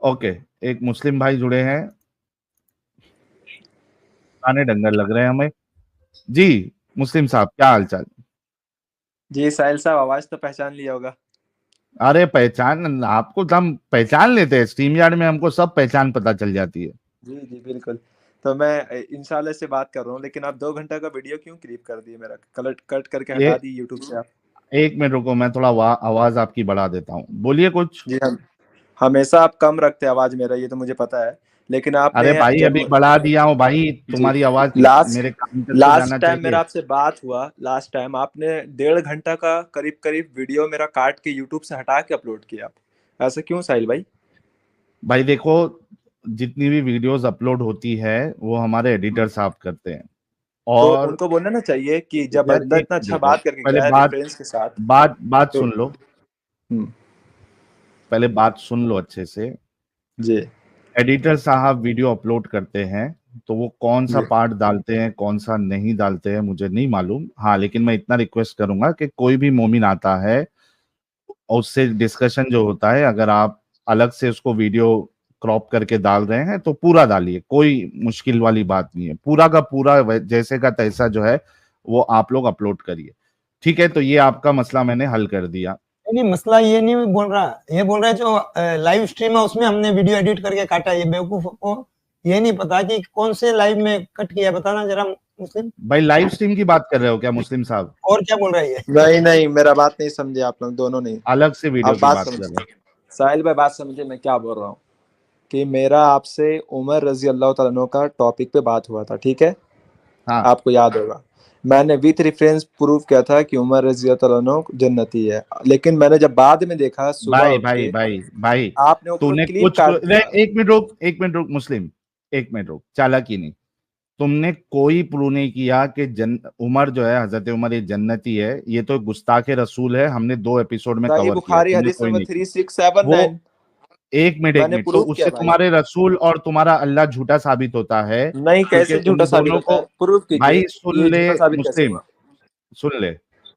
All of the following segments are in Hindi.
ओके, एक मुस्लिम भाई जुड़े हैं, पुराने डंगर लग रहे हैं हमें। जी मुस्लिम साहब, क्या हाल चाल? जी साहिल साहब, आवाज तो पहचान लिया होगा। अरे पहचान आपको तो हम पहचान लेते हैं, स्ट्रीम यार्ड में हमको सब पहचान पता चल जाती है। जी जी बिल्कुल। तो मैं इंशाल्लाह से बात कर रहा हूँ, लेकिन आप 2 घंटा का वीडियो क्यों क्लिप कर दिए? मेरा कलट कट करके ये हटा दी यूट्यूब से आप। एक मिनट रुको, मैं थोड़ा आवाज आपकी बढ़ा देता हूँ, बोलिए कुछ। जी हम हमेशा आप कम रखते हैं आवाज, मेरा ये तो मुझे पता है। लेकिन अरे आपने भाई जब अभी बढ़ा दिया हूँ भाई, जी तुम्हारी आवाज लास्ट मेरे कान तक तो लास्ट जाना टाइम चाहिए। मेरा आपसे बात हुआ, लास्ट टाइम आपने 1.5 घंटा का करीब करीब वीडियो मेरा काट के यूट्यूब से हटा के अपलोड किया। आप ऐसा क्यों साहिल भाई? भाई देखो, जितनी भी वीडियोस अपलोड होती है वो हमारे एडिटर हम्म। साहब करते हैं। तो और उनको बोलना ना चाहिए कि जब यार बंदा एक इतना मिनट अच्छा रुको, बात करके पहले गया है बात रेफरेंस के साथ। बात बात तो सुन लो। हम्म। पहले बात सुन लो अच्छे से। जी एडिटर साहब वीडियो अपलोड करते हैं, तो वो कौन सा जी पार्ट डालते हैं कौन सा नहीं डालते हैं मुझे नहीं मालूम। हाँ, लेकिन मैं इतना रिक्वेस्ट करूंगा कि कोई भी मोमिन आता है और उससे डिस्कशन जो होता है, अगर आप अलग से उसको वीडियो क्रॉप करके डाल रहे हैं तो पूरा डालिए, कोई मुश्किल वाली बात नहीं है। पूरा का पूरा जैसे का तैसा जो है वो आप लोग अपलोड करिए। ठीक है, तो ये आपका मसला मैंने हल कर दिया। नहीं, मसला ये नहीं बोल रहा, ये बोल रहा है जो लाइव स्ट्रीम है उसमें हमने वीडियो एडिट करके काटा। ये बेवकूफ को ये नहीं पता कि कौन से लाइव में कट किया, बताना जरा मुस्लिम। भाई लाइव स्ट्रीम की बात कर रहे हो क्या मुस्लिम साहब? और क्या बोल रहा है ये? नहीं नहीं, मेरा बात नहीं समझे आप लोग दोनों नहीं। अलग से वीडियो आप की बात बात कर रहे समझे, हो? साहिल भाई बात समझे मैं क्या बोल रहा हूँ। कि मेरा आपसे उमर रजी अल्लाह तआला अन्हु का टॉपिक पे बात हुआ था, ठीक है? हाँ आपको याद होगा। मैंने विथ रेफरेंस प्रूव किया था कि उमर रजी अल्लाह तआला अन्हु जन्नती है। लेकिन मैंने जब बाद में देखा सुबह भाई उठ भाई के, भाई भाई, आपने वो पूरा तूने क्लिप कुछ काट दिया। एक मिनट रुक, एक मिनट रुक मुस्लिम, एक मिनट रुक, चालाकी नहीं। तुमने कोई प्रूव नहीं किया कि उमर जो है, हजरत उमर ये जन्नती है। ये तो गुस्ताखे रसूल है, हमने 2 एपिसोड में सही कवर किया है, बुखारी तुमने हदीस कोई नंबर नहीं किया। वो 3679। एक मैंने मिनट, तो प्रूव किया उससे भाई। तुम्हारे रसूल और तुम्हारा अल्लाह झूठा साबित होता है, नहीं, क्योंकि कैसे झूठा उन साबित दोनों होता को। है? प्रूव भाई कीजिए। सुन ये ले झूठा साबित कैसे मुस्लिम, हुआ? सुन ले।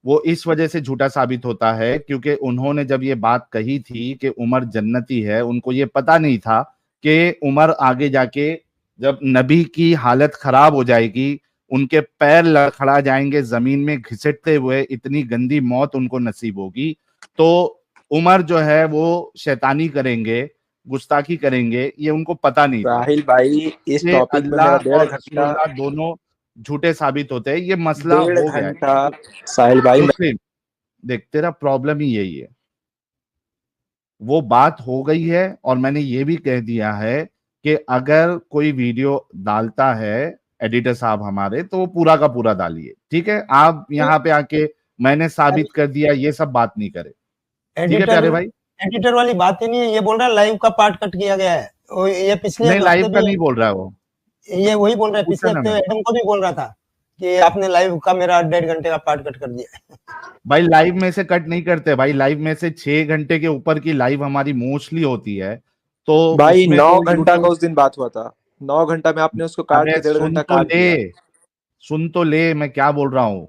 वो इस वजह से झूठा साबित होता है क्योंकि उन्होंने जब ये बात कही थी कि उमर जन्नती है, उनको ये पता नहीं था कि उमर आगे जाके जब नबी की हालत खराब हो जाएगी, उनके पैर लड़खड़ा जाएंगे जमीन में घिसटते हुए, इतनी गंदी मौत उनको नसीब होगी। तो उमर जो है वो शैतानी करेंगे, गुस्ताखी करेंगे, ये उनको पता नहीं था साहिल भाई, इस कि टॉपिक पे अल्लाह मेरा डेढ़ और घंटा रसूलुल्लाह दोनों झूठे साबित होते हैं। ये मसला डेढ़ हो गया है। घंटा साहिल भाई मुस्लिम, देख तेरा प्रॉब्लम ही यही है। वो बात हो गई है और मैंने ये भी कह दिया है कि अगर कोई वीडियो डालता है एडिटर साहब हमारे, तो वो पूरा का पूरा डालिए। ठीक है, आप यहाँ पे आके मैंने साबित कर दिया ये सब बात नहीं करे। ठीक है एडिटर प्यारे भाई? एडिटर वाली बात ही नहीं है। ये बोल रहा है लाइव का पार्ट कट किया गया है। और ये पिछले नहीं, हफ्ते लाइव का भी नहीं बोल रहा है वो, ये वही बोल रहा है। पूछा पिछले ना हफ्ते मैंने। एडम को भी बोल रहा था कि आपने लाइव का मेरा 1.5 घंटे का पार्ट कट कर दिया है। भाई लाइव में से कट नहीं करते भाई, लाइव में से 6 घंटे के ऊपर की लाइव हमारी मोस्टली होती है, तो भाई उसमें 9 घंटा का यूट्यूब। उस दिन बात हुआ था। 9 घंटा में आपने उसको काट अबे के डेढ़ सुन घंटा तो काट ले, दिया। सुन तो ले मैं क्या बोल रहा हूँ।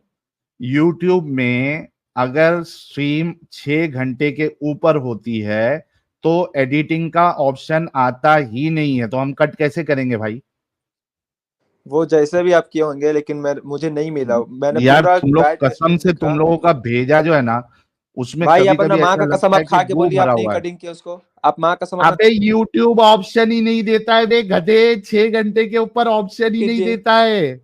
यूट्यूब में अगर स्ट्रीम 6 घंटे के ऊपर होती है तो एडिटिंग का ऑप्शन आता ही नहीं है, तो हम कट कैसे करेंगे भाई? वो जैसे भी आप किए होंगे, लेकिन मुझे नहीं मिला। मैंने यार पूरा तुम लोग गाइड करके कसम से, देखा। तुम लोगों का भेजा जो है ना, उसमें भाई कभी अपना कभी माँ ऐसा का कसम लगता आप है कि खा के गू बोलिए, भरा आपने ही हुआ है। कटिंग किया उसको। आप माँ का कसम अपना अबे यूट्यूब ऑप्शन ही नहीं देता है बे गधे, 6 घंटे के ऊपर ऑप्शन ही नहीं कीजिए। देता है।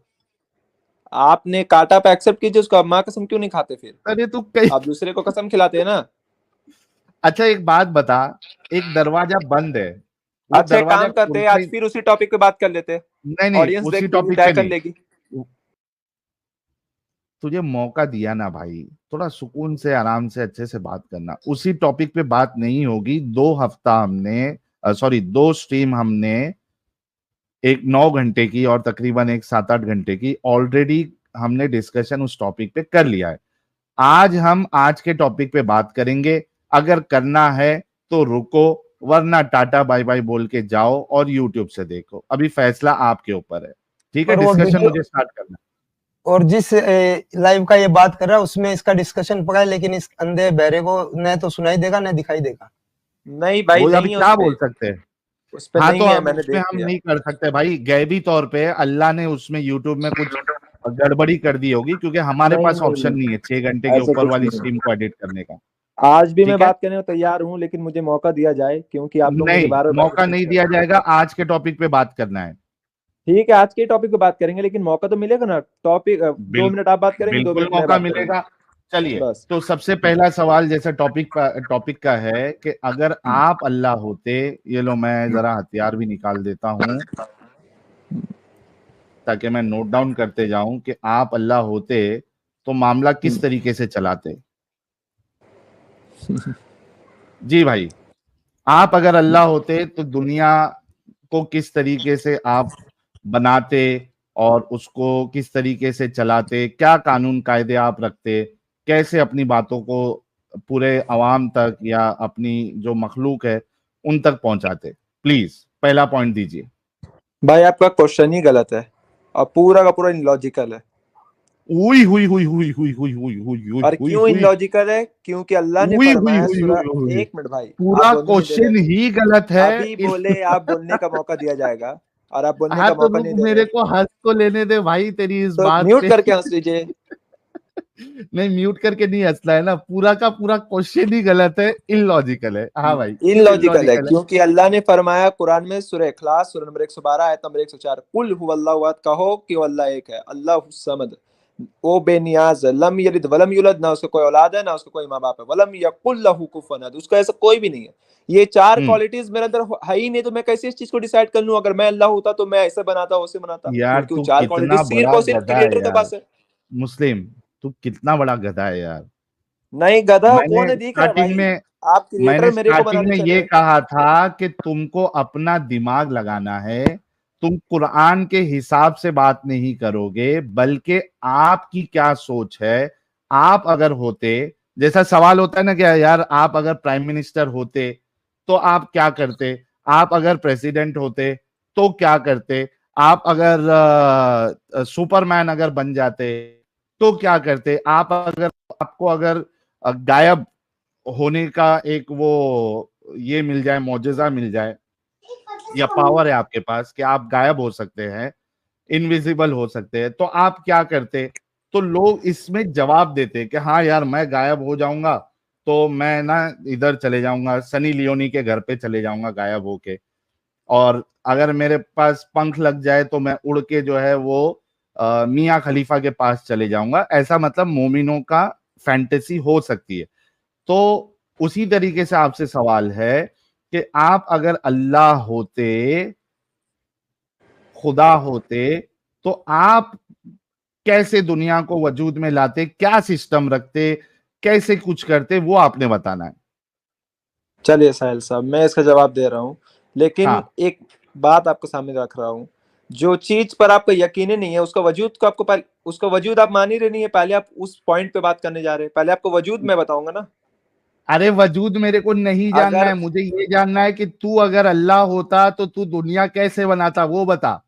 आपने काटा पे एक्सेप्ट कीजिए उसको। आप माँ कसम क्यों नहीं खाते फिर? अरे तू कहीं। आप दूसरे को कसम खिलाते हैं ना। अच्छा एक बात बता, एक दरवाजा बंद है, वो अच्छा एक दरवाजा काम करते हैं, खुलता आज ही। फिर उसी टॉपिक पे बात कर लेते हैं। नहीं नहीं, ऑडियंस उसी देख टॉपिक तय पे कर नहीं। लेगी। तुझे मौका दिया ना भाई, थोड़ा सुकून से आराम से अच्छे से बात करना। उसी टॉपिक पे बात नहीं होगी। 2 हफ्ता हमने, सॉरी 2 स्ट्रीम हमने, एक 9 घंटे की और तकरीबन एक 7-8 घंटे की ऑलरेडी हमने डिस्कशन उस टॉपिक पे कर लिया है। आज हम आज के टॉपिक पे बात करेंगे। अगर करना है तो रुको, वरना टाटा बाय बाय बोल के जाओ और यूट्यूब से देखो। अभी फैसला आपके ऊपर है। ठीक है, और वो डिस्कशन वीडियो मुझे स्टार्ट करना है। और जिस लाइव का ये बात कर रहा है उसमें इसका डिस्कशन पड़ा है, लेकिन इस अंधे बहरे को न तो सुनाई देगा न दिखाई देगा। नहीं भाई, वो अभी नहीं है क्या बोल उसपे। सकते हैं? उस पे हाँ नहीं तो है, अब मैंने उसमें देख हम लिया। नहीं कर सकते भाई, गैबी तौर पे अल्लाह ने उसमें यूट्यूब में कुछ गड़बड़ी कर दी होगी, क्योंकि हमारे नहीं पास नहीं ऑप्शन नहीं, नहीं है 6 घंटे के ऐसा ऊपर कुछ वाली नहीं है। स्ट्रीम को एडिट करने का। आज भी मैं ठीक है, बात करने को तैयार हूँ, लेकिन मुझे मौका दिया जाए, क्योंकि आप लोग मुझे नहीं बार बार मौका बार नहीं पूछ रहे दिया हैं। जाएगा, आज के टॉपिक पे बात करना है। ठीक है, आज के टॉपिक पे बात करेंगे, लेकिन मौका तो मिलेगा ना। टॉपिक 2 मिनट आप बात करेंगे, 2 मिनट बिल्कुल मैं मौका बात करूंगा। मिलेगा। चलिए, बस। तो सबसे पहला सवाल जैसे टॉपिक का है कि अगर आप अल्लाह होते, ये लो मैं जरा हथियार भी निकाल देता हूं ताकि मैं नोट डाउन करते जाऊं कि आप अल्लाह होते तो मामला किस तरीके से चलाते। जी भाई, आप अगर अल्लाह होते तो दुनिया को किस तरीके से आप बनाते और उसको किस तरीके से चलाते, क्या कानून कायदे आप रखते, कैसे अपनी बातों को पूरे अवाम तक या अपनी जो मखलूक है उन तक पहुंचाते। प्लीज पहला पॉइंट दीजिए। भाई आपका क्वेश्चन ही गलत है, और पूरा का पूरा इलॉजिकल है। हुई हुई हुई हुई हुई हुई हुई हुई हुई और हुई क्यों हुई इलॉजिकल है? क्योंकि अल्लाह ने हुई हुई फरमाया हुई सूरह। हुई हुई। एक मिनट भाई, आप पूरा बोलने नहीं दे रहे। क्वेश्चन ही गलत है। अभी बोले, आप बोलने का मौका दिया जाएगा, और आप बोलने हाँ का तो मौका रुक, नहीं दे रहे। मेरे को हंस तो लेने दे भाई तेरी इस तो बात म्यूट पे। करके हंस लीजिए। नहीं म्यूट करके नहीं हंसना है ना, पूरा का पूरा क्वेश्चन ही गलत है, इलॉजिकल है। हाँ भाई इलॉजिकल है, इलॉजिकल है। क्योंकि अल्लाह ने फरमाया कुरान में सूरह इखलास सूरह नंबर 112 आयत नंबर 104, कुल हुवल्लाहु अहद, कहो कि वो अल्लाह एक है, अल्लाह समद, वो बेनियाज है, लम यलिद वलम यूलद, ना उसका कोई औलाद है ना उसका कोई माँ बाप है, वलम यकुल लहू कुफुवन अहद, उसका ऐसा कोई भी नहीं है। ये 4 हम्म। क्वालिटीज मेरे अंदर है ही नहीं, तो मैं कैसे इस चीज को डिसाइड कर लूं? अगर मैं अल्लाह होता तो मैं ऐसे बनाता, वैसे बनाता, यार क्योंकि वो तू 4 कितना क्वालिटीज सिर्फ बड़ा और सिर्फ गधा है क्रिएटर के यार, पास है। मुस्लिम। तू कितना बड़ा गधा है यार। नहीं, गधा कौन मैंने है दिख रहा है स्टार्टिंग भाई। में आप क्रिएटर मैंने मेरे को स्टार्टिंग बनाने में ये चले। कहा था कि तुमको अपना दिमाग लगाना है, तुम कुरान के हिसाब से बात नहीं करोगे, बल्कि आपकी क्या सोच है। आप अगर होते, जैसा सवाल होता है ना, क्या यार आप अगर प्राइम मिनिस्टर होते तो आप क्या करते, आप अगर प्रेसिडेंट होते तो क्या करते, आप अगर सुपरमैन अगर बन जाते तो क्या करते, आप अगर आपको अगर गायब होने का एक वो ये मिल जाए, मौजज़ा मिल जाए, या पावर है आपके पास कि आप गायब हो सकते हैं, इनविजिबल हो सकते हैं, तो आप क्या करते। तो लोग इसमें जवाब देते कि हाँ यार मैं गायब हो जाऊंगा तो मैं ना इधर चले जाऊंगा, सनी लियोनी के घर पे चले जाऊंगा गायब होके, और अगर मेरे पास पंख लग जाए तो मैं उड़ के जो है वो मियाँ खलीफा के पास चले जाऊंगा। ऐसा मतलब मोमिनों का फैंटेसी हो सकती है। तो उसी तरीके से आपसे सवाल है कि आप अगर अल्लाह होते, खुदा होते, तो आप कैसे दुनिया को वजूद में लाते, क्या सिस्टम रखते, कैसे कुछ करते, वो आपने बताना है। चलिए साहिल साहब, मैं इसका जवाब दे रहा हूँ, लेकिन हाँ, एक बात आपके सामने रख रहा हूँ। जो चीज पर आपका यकीन ही नहीं है, उसका वजूद को आपको उसका वजूद आप मान ही रहे नहीं है। पहले आप उस पॉइंट पे बात करने जा रहे हैं, पहले आपको वजूद मैं बताऊंगा ना। अरे वजूद मेरे को नहीं जानना अगर है, मुझे ये जानना है कि तू अगर अल्लाह होता तो तू दुनिया कैसे बनाता, वो बता।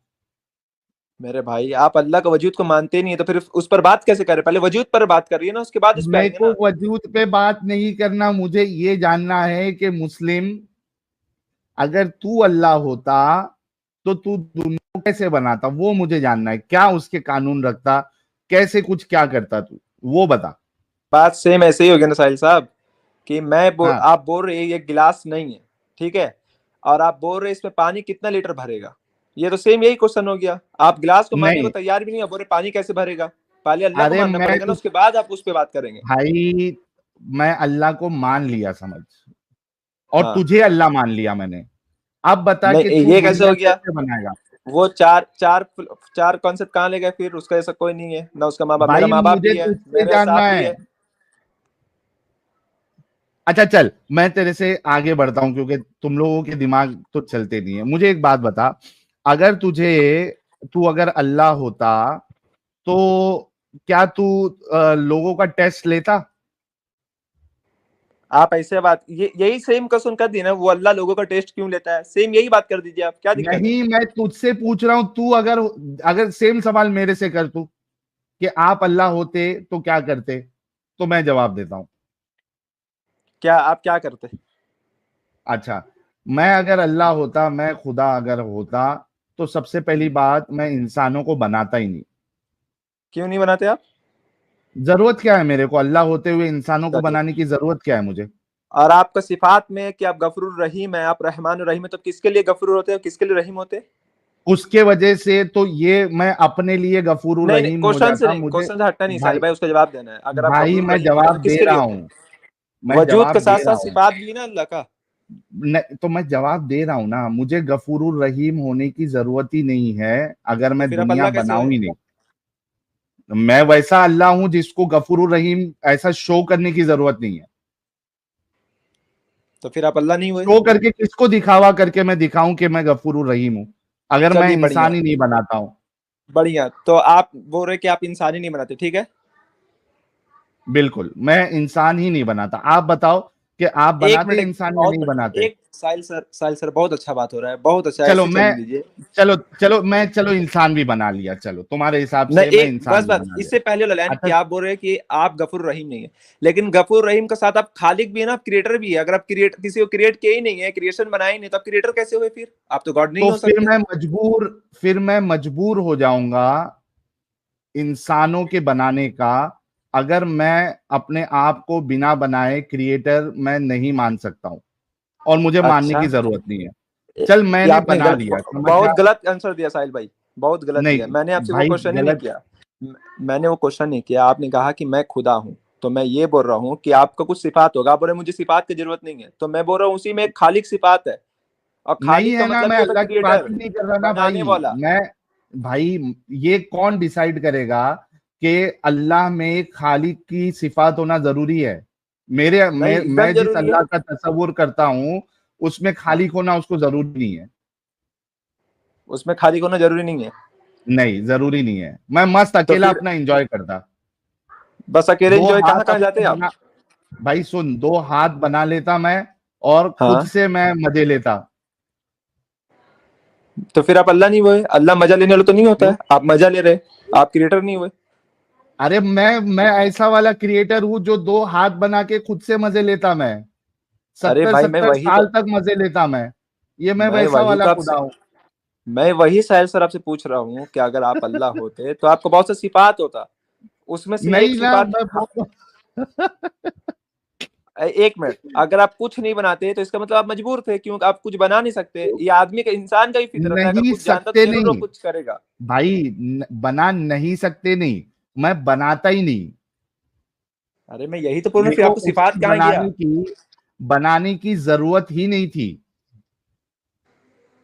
मेरे भाई, आप अल्लाह का वजूद को मानते ही नहीं है, तो फिर उस पर बात कैसे करें? पहले वजूद पर बात करिए ना, उसके बाद उस पर मेरे आएंगे को ना। वजूद पे बात नहीं करना, मुझे ये जानना है कि मुस्लिम, अगर तू अल्लाह होता तो तू दुनिया को कैसे बनाता, वो मुझे जानना है। क्या उसके कानून रखता, कैसे कुछ क्या करता तू, वो बता। बात सेम ऐसे ही होगी ना साहिल साहब, कि हाँ, आप बोल रहे हैं ये गिलास नहीं है, ठीक है, और आप बोल रहे हैं इसमें पानी कितना लीटर भरेगा। ये तो सेम यही क्वेश्चन हो गया। आप गिलास को मानने को नहीं, तैयार भी नहीं है, बोल रहे पानी कैसे भरेगा। पहले अल्लाह को अरे मानना मैं पड़ेगा ना, उसके बाद आप उस पर बात करेंगे। भाई, मैं अल्लाह को मान लिया समझ, और हाँ। तुझे अल्लाह मान लिया मैंने। अब बता कि नहीं, तू ये कैसे दुनिया हो गया? कैसे बनाएगा। वो चार चार चार कॉन्सेप्ट कहाँ ले गए फिर? उसका ऐसा कोई नहीं है ना, उसका माँ बाप, मेरा भाई माँ बाप मुझे भी है, तुझसे मेरे जानना साथ भी है। है। अच्छा चल, मैं तेरे से आगे बढ़ता हूं क्योंकि तुम लोगों के दिमाग तो चलते नहीं है। मुझे एक बात बता, अगर तू अगर अल्लाह होता तो क्या तू लोगों का टेस्ट लेता। आप ऐसे बात, ये यही सेम क्वेश्चन कर दी ना, वो अल्लाह लोगों का टेस्ट क्यों लेता है, सेम यही बात कर दीजिए आप, क्या दिक्कत है? नहीं, मैं तुझसे पूछ रहा हूं, तू अगर अगर सेम सवाल मेरे से कर तू कि आप अल्लाह होते तो क्या करते, तो मैं जवाब देता हूं। क्या आप क्या करते? अच्छा, मैं अगर अल्लाह होता, मैं खुदा अगर होता, तो सबसे पहली बात मैं इंसानों को बनाता ही नहीं। क्यों नहीं बनाते आप? जरूरत क्या है मेरे को अल्लाह होते हुए इंसानों को चलिए, बनाने की जरूरत क्या है मुझे? और आपका सिफात में है कि आप गफूरुर रहीम है, आप रहमान रहीम है, तो किसके लिए गफूरुर होते हैं, किसके लिए रहीम होते हैं? उसके वजह से तो ये मैं अपने लिए गफूरुर नहीं नहीं, रहीम हो क्वेश्चन से जाता नहीं, मुझे। क्वेश्चन से हटना नहीं साहिल भाई भाई, उसका जवाब देना है। अगर आप भाई गफूरुर मैं रहीम होते हैं तो जवाब दे किसके लिए रहा होते हैं? हूँ, मैं वजूद के जवाब साथ दे रहा साथ हूँ। सिफात भी है ना अल्लाह का। तो मैं जवाब दे रहा हूँ ना, मुझे गफूरुर रहीम होने की जरूरत ही नहीं है अगर तो मैं फिर आप दुनिया अल्लाह कैसे बनाऊं हुए? ही नहीं। मैं वैसा अल्लाह हूं जिसको गफूरुर रहीम ऐसा शो करने की जरूरत नहीं है। तो फिर आप अल्लाह नहीं हुए। शो करके किसको दिखावा करके मैं दिखाऊं कि मैं गफूरुर रहीम हूं, अगर मैं चलिए बढ़िया, इंसान ही नहीं बनाता हूं? बढ़िया। तो आप बोल रहे कि आप इंसान ही नहीं बनाते, ठीक है। बिल्कुल मैं इंसान ही नहीं बनाता। आप बताओ कि आप एक बनाते मिनट, एक इंसान या बहुत नहीं बढ़िया, बनाते? एक साहिल सर बहुत अच्छा बात हो रहा है, बहुत अच्छा, चलो ऐसे मैं चलने दीजिए। चलो चलो मैं चलो इंसान भी बना लिया, चलो तुम्हारे हिसाब नहीं, से मैं एक इंसान बस भी बस बना इससे लिया। पहले वाला लाइन कि अच्छा आप बोल रहे हैं कि आप गफूर रहीम नहीं है, लेकिन गफूर रहीम के साथ आप खालिक भी है ना, आप क्रिएटर भी है। अगर आप क्रिएट किसी को क्रिएट किया ही नहीं है, क्रिएशन बनाया ही नहीं, तो आप क्रिएटर कैसे हुए? फिर आप तो गॉड नहीं तो हो सकते। फिर मैं मजबूर हो जाऊंगा इंसानों के बनाने का, अगर मैं अपने आप को बिना बनाए क्रिएटर मैं नहीं मान सकता हूं, और मुझे मानने अच्छा, की जरूरत नहीं है। चल ये मैंने आपने बना लिया, समझ बहुत जा। गलत आंसर दिया साहिल भाई, बहुत गलत दिया। नहीं मैंने आपसे वो भाई क्वेश्चन ही नहीं गलत। किया। मैंने वो क्वेश्चन नहीं किया। आपने कहा कि मैं खुदा हूं, तो मैं ये बोल रहा हूँ कि आपका कुछ सिफात होगा। आप बोल रहे मुझे सिफात की जरूरत नहीं है, तो मैं बोल रहा हूँ उसी में एक खालिक सिफात है। और नहीं खालिक का है ना, मतलब मैं ये होता अल्लाह है की बात क्रिएटर, ही नहीं कर रहा ना बनाने भाई। वाला। मैं भाई ये कौन डिसाइड करेगा कि अल्लाह में खालिक की सिफात होना जरूरी है? नहीं, एकदम मैं जिस जरूरी है। अल्लाह का तसव्वुर करता हूं उसमें हाँ, खालिक होना उसको जरूरी नहीं है। उसमें खालिक होना जरूरी नहीं है। नहीं जरूरी नहीं है, मैं मस्त तो अकेला फिर अपना एंजॉय करता। बस अकेले दो एंजॉय कहाँ हाथ कहाँ जाते अपने हैं आप? बना भाई सुन, दो हाथ बना लेता मैं, और खुद हाँ, से मैं मजे लेता। तो फिर आप अल्लाह नहीं हुए। अल्लाह मजा लेने वाला तो नहीं होता क्यों? है, आप मजा ले रहे, आप क्रिएटर नहीं हुए। अरे मैं ऐसा वाला क्रिएटर हूं जो दो हाथ बना के खुद से मजे लेता। मैं अरे सत्तर भाई, सत्तर साल तक मजे लेता मैं। ये मैं मैं वैसा वही वाला तो खुदा आपसे हूँ। मैं वही साहिल सर आपसे पूछ रहा हूँ कि अगर आप अल्लाह होते तो आपको बहुत सा सिफात होता, उसमें से एक नहीं ना सिफात। मैं हाँ, एक मिनट, अगर आप कुछ नहीं बनाते तो इसका मतलब आप मजबूर थे, क्योंकि आप कुछ बना नहीं सकते। ये आदमी का, इंसान का ही फितरत है, अगर नहीं कुछ जानता तो सकते जरूर वो नहीं कुछ करेगा। भाई, बना नहीं सकते नहीं, मैं बनाता ही नहीं। अरे मैं यही तो बोल रहा हूँ, फिर देखो आपको सिफात उसे कहाँ गया? बनाने की जरूरत ही नहीं थी।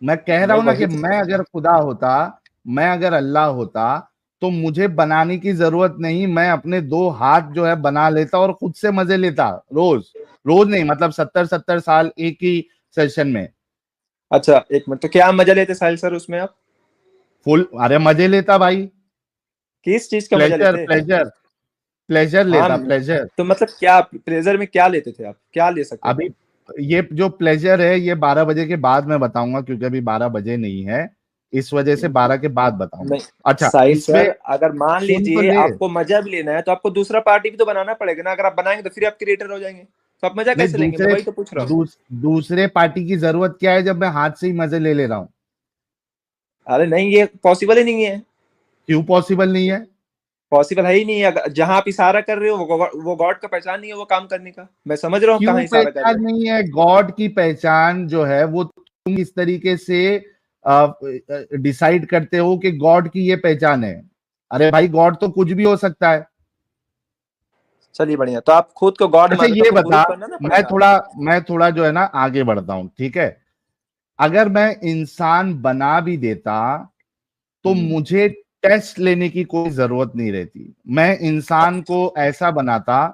मैं कह रहा मैं हूं ना कि वही तो मैं अगर खुदा होता, मैं अगर अल्लाह होता, तो मुझे बनाने की जरूरत नहीं, मैं अपने दो हाथ जो है बना लेता और खुद से मजे लेता। रोज रोज नहीं, मतलब 70 70 साल एक ही सेशन में। अच्छा, एक मिनट, तो क्या मजा लेते साहिल सर उसमें आप? फुल, अरे मजे लेता भाई। किस चीज का मजा प्लेजर लेते? प्लेजर प्लेजर हाँ, लेता, प्लेजर। तो मतलब क्या प्लेजर में क्या लेते थे आप, क्या ले सकते थे? अभी ये जो प्लेजर है ये 12 बजे के बाद मैं बताऊंगा, क्योंकि अभी 12 बजे नहीं है, इस वजह से 12 के बाद बताऊंगा। नहीं अच्छा साहिल इसमें सर, अगर मान सुन तो लीजिए ले। आपको मजा भी लेना है, तो आपको दूसरा पार्टी भी तो बनाना पड़ेगा ना। अगर आप बनाएंगे तो फिर आप क्रिएटर हो जाएंगे, तो आप मजा नहीं कैसे लेंगे? मैं वही तो पूछ रहा हूँ। दूसरे पार्टी की जरूरत क्या है जब मैं हाथ से ही मजे ले ले रहा हूँ? अरे नहीं, ये पॉसिबल ही नहीं है। क्यों पॉसिबल नहीं है? पॉसिबल है ही नहीं है। जहां आप इशारा कर रहे हो वो गॉड का पहचान नहीं है वो काम करने का। मैं समझ रहा हूँ कहाँ क्यों इशारा कर रहे पहचान हो। नहीं है? गॉड की पहचान जो है वो तुम इस तरीके से डिसाइड करते हो कि गॉड की ये पहचान है। अरे भाई गॉड तो कुछ भी हो सकता है। चलिए बढ़िया, तो आप खुद को गॉड अच्छा मानते तो ये आपको बता, प्रूफ करना ना मैं पड़ेगा। थोड़ा मैं थोड़ा जो है ना आगे बढ़ता हूं, ठीक है? अगर मैं इंसान बना भी देता तो हम्म, मुझे टेस्ट लेने की कोई जरूरत नहीं रहती। मैं इंसान को ऐसा बनाता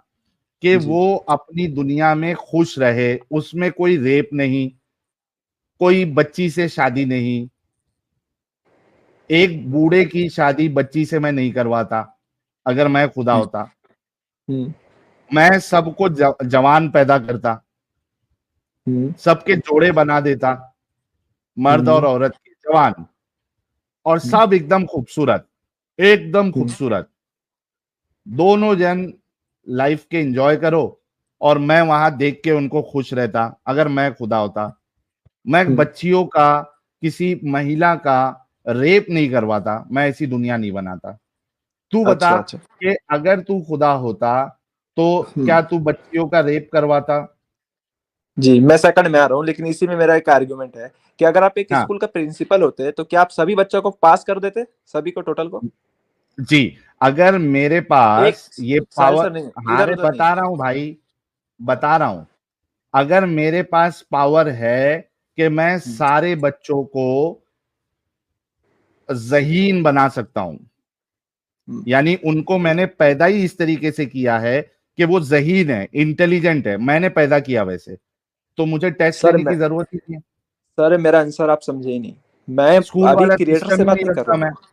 कि जी, वो अपनी दुनिया में खुश रहे, उसमें कोई रेप नहीं, कोई बच्ची से शादी नहीं। एक बूढ़े की शादी बच्ची से मैं नहीं करवाता अगर मैं खुदा होता। हम्म, मैं सबको जवान पैदा करता, हम्म, सबके जोड़े बना देता, मर्द और हम्म, औरत के जवान, और हम्म, सब एकदम खूबसूरत, एकदम हम्म। खूबसूरत। दोनों जन लाइफ के एंजॉय करो, और मैं वहां देख के उनको खुश रहता अगर मैं खुदा होता। मैं बच्चियों का, किसी महिला का रेप नहीं करवाता, मैं ऐसी दुनिया नहीं बनाता। तू बता अच्छा अच्छा। कि अगर तू खुदा होता तो क्या तू बच्चियों का रेप करवाता? जी, मैं सेकंड में आ रहा हूँ, लेकिन इसी में मेरा एक आर्गुमेंट है कि अगर आप एक हाँ स्कूल का प्रिंसिपल होते तो क्या आप सभी बच्चों को पास कर देते, सभी को, टोटल को? जी, अगर मेरे एक पास ये साइड पावर, से नहीं, हाँ इधर रे उधर नहीं। बता रहा हूं भाई, बता रहा हूं, अगर मेरे पास पावर है कि मैं सारे बच्चों को ज़हीन बना सकता हूं, यानी उनको मैंने पैदा ही इस तरीके से किया है कि वो ज़हीन है, इंटेलिजेंट है, मैंने पैदा किया वैसे, तो मुझे टेस्ट सर लेने मैं की जरूरत ही नहीं है। सर मेरा आंसर आप समझे ही नहीं। मैं स्कूल अभी वाला क्रिएटर सिस्टम से ही बात नहीं नहीं कर रहा रखता हूँ। मैं।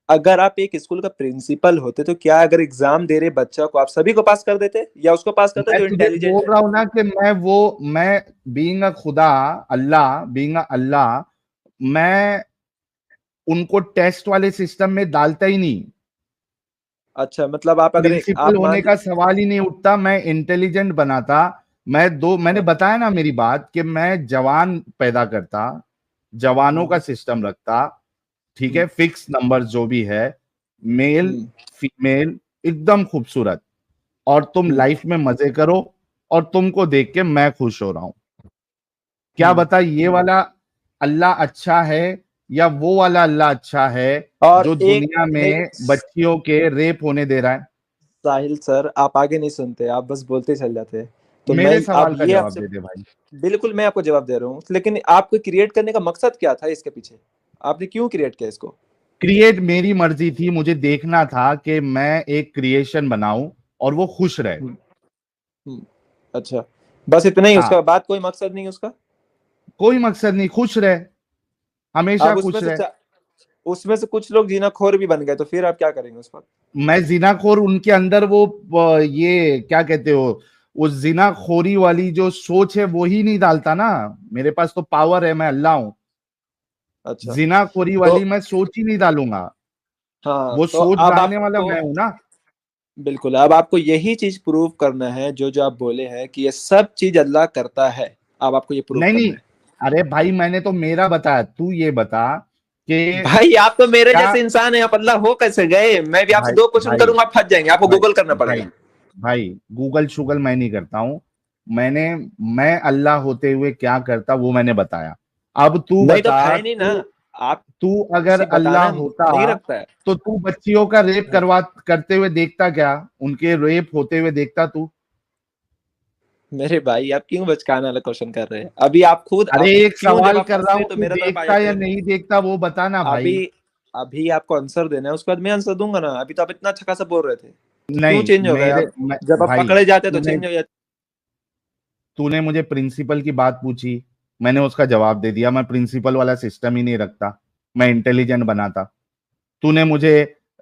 अगर आप एक स्कूल का प्रिंसिपल होते तो क्या अगर एग्जाम दे रहे बच्चा को आप सभी को पास कर देते, या उसको पास करते मैं जो तुझे इंटेलिजेंट बोल है? रहा हूं ना कि मैं बीइंग अ खुदा, अल्लाह, बीइंग अ अल्लाह, मैं उनको टेस्ट वाले सिस्टम में डालता ही नहीं। अच्छा, मतलब आप अगर प्रिंसिपल आप होने मान का सवाल ही नहीं उठता, मैं इंटेलिजेंट बनाता। मैंने बताया ना मेरी बात कि मैं जवान पैदा करता, जवानों का सिस्टम रखता, ठीक है, फिक्स नंबर जो भी है, मेल फीमेल, एकदम खूबसूरत, और तुम लाइफ में मजे करो, और तुमको देख के मैं खुश हो रहा हूं। क्या बता, ये वाला अल्लाह अच्छा है या वो वाला अल्लाह अच्छा है और जो एक दुनिया नहीं, में बच्चियों के रेप होने दे रहा है? साहिल सर आप आगे नहीं सुनते, आप बस बोलते चल जाते हैं। तो मैं मेरे आप सवाल का ये जवाब आपसे दे दे भाई। बिल्कुल मैं आपको जवाब दे रहा हूँ, लेकिन आपको क्रिएट करने का मकसद क्या था इसके पीछे? आपने क्यों क्रिएट किया इसको? क्रिएट मेरी मर्जी थी, मुझे देखना था कि मैं एक क्रिएशन बनाऊं और वो खुश रहे। हम्म, हम्म, अच्छा, बस इतना ही, हाँ, उसका बाद कोई मकसद नहीं उसका? कोई मकसद नहीं, खुश रहे, हमेशा अब खुश रहे। उसमें से कुछ लोग जीनाखोर भी बन गए, तो फिर आप क्या करेंगे उस वक्त? मैं जिनाखोर, उनके अंदर वो ये क्या कहते हो, वो जिनाखोरी वाली जो सोच है वो ही नहीं डालता ना। मेरे पास तो पावर है, मैं अल्लाह हूं। अच्छा, जिनाखोरी तो वाली मैं सोच ही नहीं डालूंगा, हाँ, वो तो सोच अब डालने वाला आपको मैं हूं ना। बिल्कुल, अब आपको यही चीज प्रूव करना है, जो आप बोले हैं कि ये सब चीज अल्लाह करता है, अब आपको ये प्रूव नहीं नहीं, करना है। अरे भाई मैंने तो मेरा बताया, तू ये बता कि भाई आप तो मेरे क्या। जैसे इंसान हैं, आप अल्लाह हो कैसे गए? मैं भी आपसे भाई दो क्वेश्चन भाई करूंगा, आप फंस जाएंगे, आपको भाई गूगल करना भाई पड़ेगा। भाई गूगल शुगल मैं नहीं करता हूं। मैंने मैं अल्लाह होते हुए क्या करता वो मैंने बताया। अब तू नहीं तो बता, है नहीं ना, तू आप तू अगर किसी अल्लाह बताना होता नहीं रखता है। तो तू बच्चियों का रेप करवा करते हुए देखता क्या? उनके रेप होते हुए देखता तू? मेरे भाई आप क्यों बचकाने वाला क्वेश्चन कर रहे हैं? अभी आप खुद अरे आप एक क्यों, जब सवाल आप कर फंस रहा रहे हूं, तो तू मेरे तरफ आ देखता या जाते। नहीं देखता वो बताना अभी भाई। अभी आपको आंसर देना है, उसके बाद मैं आंसर दूंगा ना। अभी तो आप इतना अच्छा खासा बोल रहे थे, तो क्यों नहीं, चेंज हो गए मेरे आप? जब आप भाई, पकड़े जाते तो तूने चेंज हो जाते। तूने मुझे प्रिंसिपल की बात पूछी, मैंने उसका जवाब दे दिया। मैं प्रिंसिपल वाला सिस्टम ही नहीं रखता, मैं इंटेलिजेंट बनाता। तूने मुझे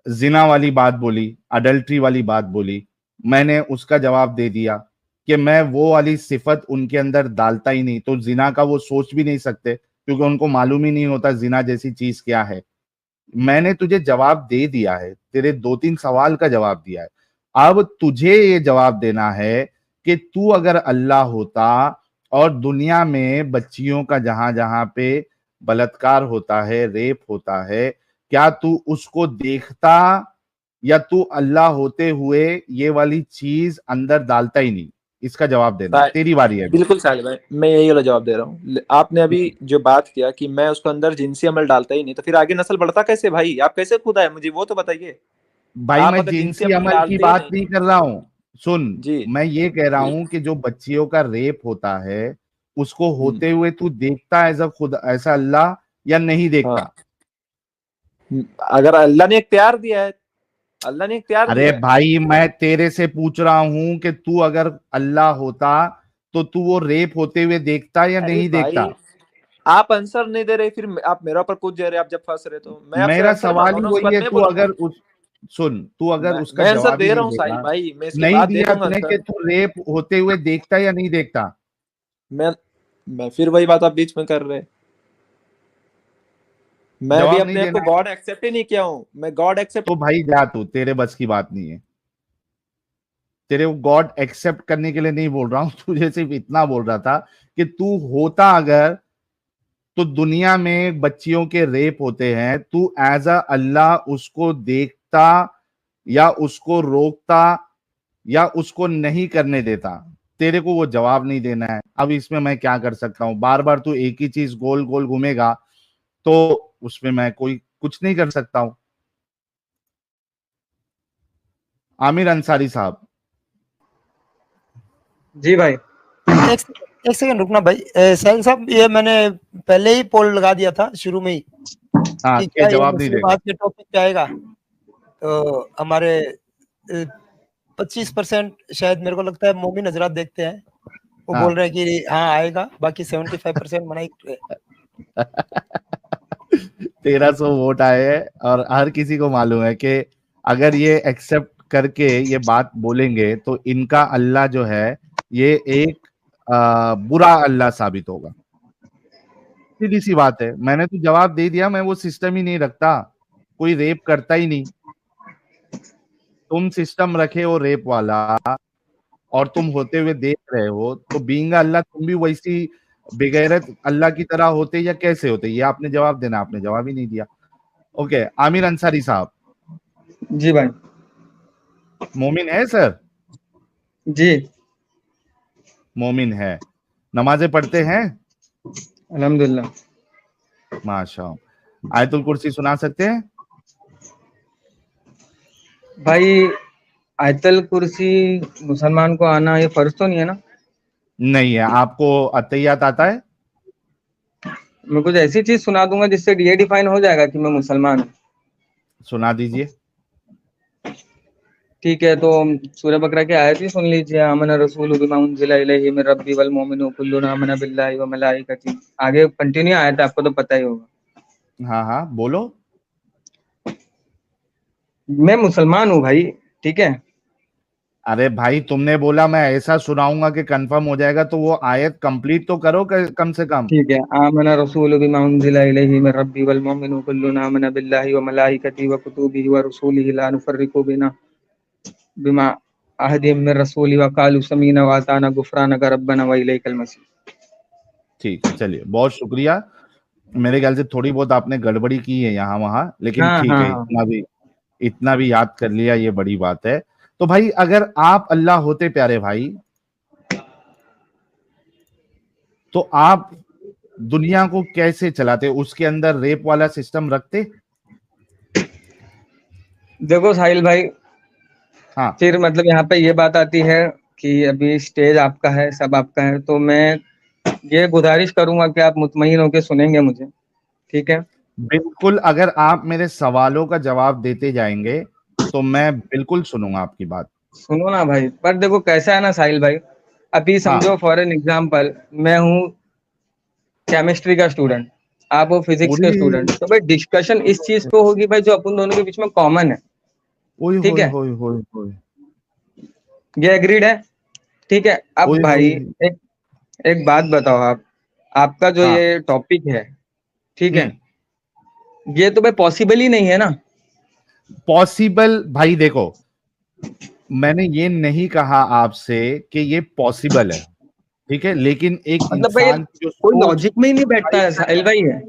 जिना वाली बात बोली, अडल्ट्री वाली बात बोली, मैंने उसका जवाब दे दिया कि मैं वो वाली सिफत उनके अंदर डालता ही नहीं, तो जिना का वो सोच भी नहीं सकते क्योंकि उनको मालूम ही नहीं होता जिना जैसी चीज क्या है। मैंने तुझे जवाब दे दिया है, तेरे दो तीन सवाल का जवाब दिया है। अब तुझे ये जवाब देना है कि तू अगर अल्लाह होता और दुनिया में बच्चियों का जहां जहां पे बलात्कार होता है, रेप होता है, क्या तू उसको देखता या तू अल्लाह होते हुए ये वाली चीज अंदर डालता ही नहीं? इसका जवाब देना, तेरी बारी है अभी। बिल्कुल साहिल भाई, मैं यही वाला जवाब दे रहा हूँ। आपने अभी जो बात किया कि मैं उसको अंदर जिनसी अमल डालता ही नहीं, तो फिर आगे नस्ल बढ़ता कैसे भाई? आप कैसे खुद आए, मुझे वो तो बताइए। भाई आप मैं अगर जिनसी जिनसी अमल अमल की डालते ही बात नहीं। नहीं कर रहा हूं, सुन। जी मैं ये कह रहा जी। हूं कि जो बच्चियों का रेप होता है उसको हम्म, होते हुए तू देखता एज अ खुद, ऐसा अल्लाह, या नहीं देखता? हाँ, अगर अल्लाह ने इख्तियार दिया है, अल्लाह ने इख्तियार अरे दिया है। भाई मैं तेरे से पूछ रहा हूं कि तू अगर अल्लाह होता तो तू वो रेप होते हुए देखता या अरे नहीं देखता? भाई, आप आंसर नहीं दे रहे, फिर आप मेरा ऊपर कूद जा रहे हैं। आप जब फंस रहे तो मैं आपसे मेरा आंसर मांग सवाल रहा हूँ ही ना, उसके वही बाद है, मैं तू बोलूंगा। अगर उस सुन, तू अगर उसका मैं आंसर जवाब ही दे रहा नहीं हूँ साहिल देगा, भाई, मैं इसके नहीं बाद दे दिया दूंगा तूने आंसर। कि तू रेप होते हुए देखता या नहीं देखता? मैं मैं फिर वही बात आप बीच में कर रहे हैं। मैं अभी जवाब नहीं अपने आप को देना है गॉड एक्सेप्ट ही नहीं किया हूँ, मैं गॉड एक्सेप्ट। तो भाई जा, तू, तेरे बस की बात नहीं है। तेरे को गॉड एक्सेप्ट करने के लिए नहीं बोल रहा हूं, तुझे सिर्फ इतना बोल रहा था कि तू होता अगर तो दुनिया में बच्चियों के रेप होते हैं, तू एज अ अल्लाह उसको देखता या उसको रोकता या उसको नहीं करने देता? तेरे को वो जवाब नहीं देना है। अब इसमें मैं क्या कर सकता हूं? बार बार तू एक ही चीज गोल गोल घूमेगा तो उसमें मैं कोई कुछ नहीं कर सकता हूं। आमिर अंसारी साहब। जी भाई। एक सेकंड रुकना भाई। साहिल साहब, ये मैंने पहले ही पोल लगा दिया था शुरू में ही हाँ, कि के क्या ये जवाब नहीं मुस्लिम देगा। आज के टॉपिक पे आएगा। तो हमारे 25% शायद मेरे को लगता है मोमिन हजरात देखते हैं, वो हाँ। बोल रहे हैं कि हाँ आएगा, बाकी 75% मना ही कर रहे हैं। 1300 वोट आए हैं और हर किसी को मालूम है कि अगर ये एक्सेप्ट करके ये बात बोलेंगे तो इनका अल्लाह जो है ये एक बुरा अल्लाह साबित होगा। सीधी सी बात है, मैंने तो जवाब दे दिया। मैं वो सिस्टम ही नहीं रखता, कोई रेप करता ही नहीं। तुम सिस्टम रखे हो रेप वाला और तुम होते हुए देख रहे हो, तो बीइंग अल्लाह तुम भी वैसी बेगैरत अल्लाह की तरह होते या कैसे होते? ये आपने जवाब देना, आपने जवाब ही नहीं दिया। ओके, आमिर अंसारी साहब। जी भाई। मोमिन है सर? जी। मोमिन है। नमाजें पढ़ते हैं? अल्हम्दुलिल्लाह। माशा। आयतुल कुर्सी सुना सकते हैं? भाई आयतल कुर्सी मुसलमान को आना ये फर्ज तो नहीं है ना? नहीं है। आपको अत्तहियात आता है? मैं कुछ ऐसी चीज सुना दूंगा जिससे ये डिफाइन हो जाएगा कि मैं मुसलमान हूँ। सुना दीजिए। ठीक है, तो सूरह बकरा की आयत ही सुन लीजिए। आमना रसूल बिमा उनजिला इलैहि मिन रब्बी वल मोमिनून कुल्लुन आमना बिल्लाहि व मलाइकतिही। आगे कंटिन्यू आयत है, आपको तो पता ही होगा। हाँ हाँ, बोलो। मैं मुसलमान हूँ भाई, ठीक है। अरे भाई, तुमने बोला मैं ऐसा सुनाऊंगा कि कंफर्म हो जाएगा, तो वो आयत कंप्लीट तो करो कम से कम। ठीक है, आमना रसूल बिमा उनजिला इलैहि मिन रब्बी वल मोमिनून कुल्लुन आमना बिल्लाहि व मलाइकतिही व कुतुबिही व रुसूलिही ला नुफर्रिकु बिमा अहदिम मिर रसूली व कालू समीना व अताना गुफरानक रब्बना व इलैकल मसीह। ठीक है, चलिए, बहुत शुक्रिया। मेरे ख्याल से थोड़ी बहुत आपने गड़बड़ी की है यहाँ वहां, लेकिन हाँ ठीक हाँ है, हाँ। इतना भी याद कर लिया, ये बड़ी बात है। तो भाई, अगर आप अल्लाह होते प्यारे भाई, तो आप दुनिया को कैसे चलाते? उसके अंदर रेप वाला सिस्टम रखते? देखो साहिल भाई, हाँ। फिर मतलब यहाँ पे ये बात आती है कि अभी स्टेज आपका है, सब आपका है, तो मैं ये गुजारिश करूंगा कि आप मुतमईन होकर सुनेंगे मुझे, ठीक है। बिल्कुल, अगर आप मेरे सवालों का जवाब देते जाएंगे तो मैं बिल्कुल सुनूंगा आपकी बात। सुनो ना भाई, पर देखो कैसा है ना साहिल भाई, अभी हाँ। समझो फॉर एन एग्जाम्पल मैं हूँ केमिस्ट्री का स्टूडेंट, आप हो फिजिक्स पूरी। के स्टूडेंट, तो भाई डिस्कशन इस चीज पे होगी भाई जो अपन दोनों के बीच में कॉमन है, ओए ठीक होए है। होए होए होए। ये एग्रीड है, ठीक है। अब ओए भाई होए। एक एक बात बताओ आप, आपका जो हाँ। ये टॉपिक है, ठीक है, हम्म। ये तो भाई पॉसिबल ही नहीं है ना। पॉसिबल भाई, देखो, मैंने ये नहीं कहा आपसे कि ये पॉसिबल है, ठीक है, लेकिन एक मतलब भाई इंसान की जो कोई सोच। लॉजिक में ही नहीं बैठता भाई है साहिल भाई है।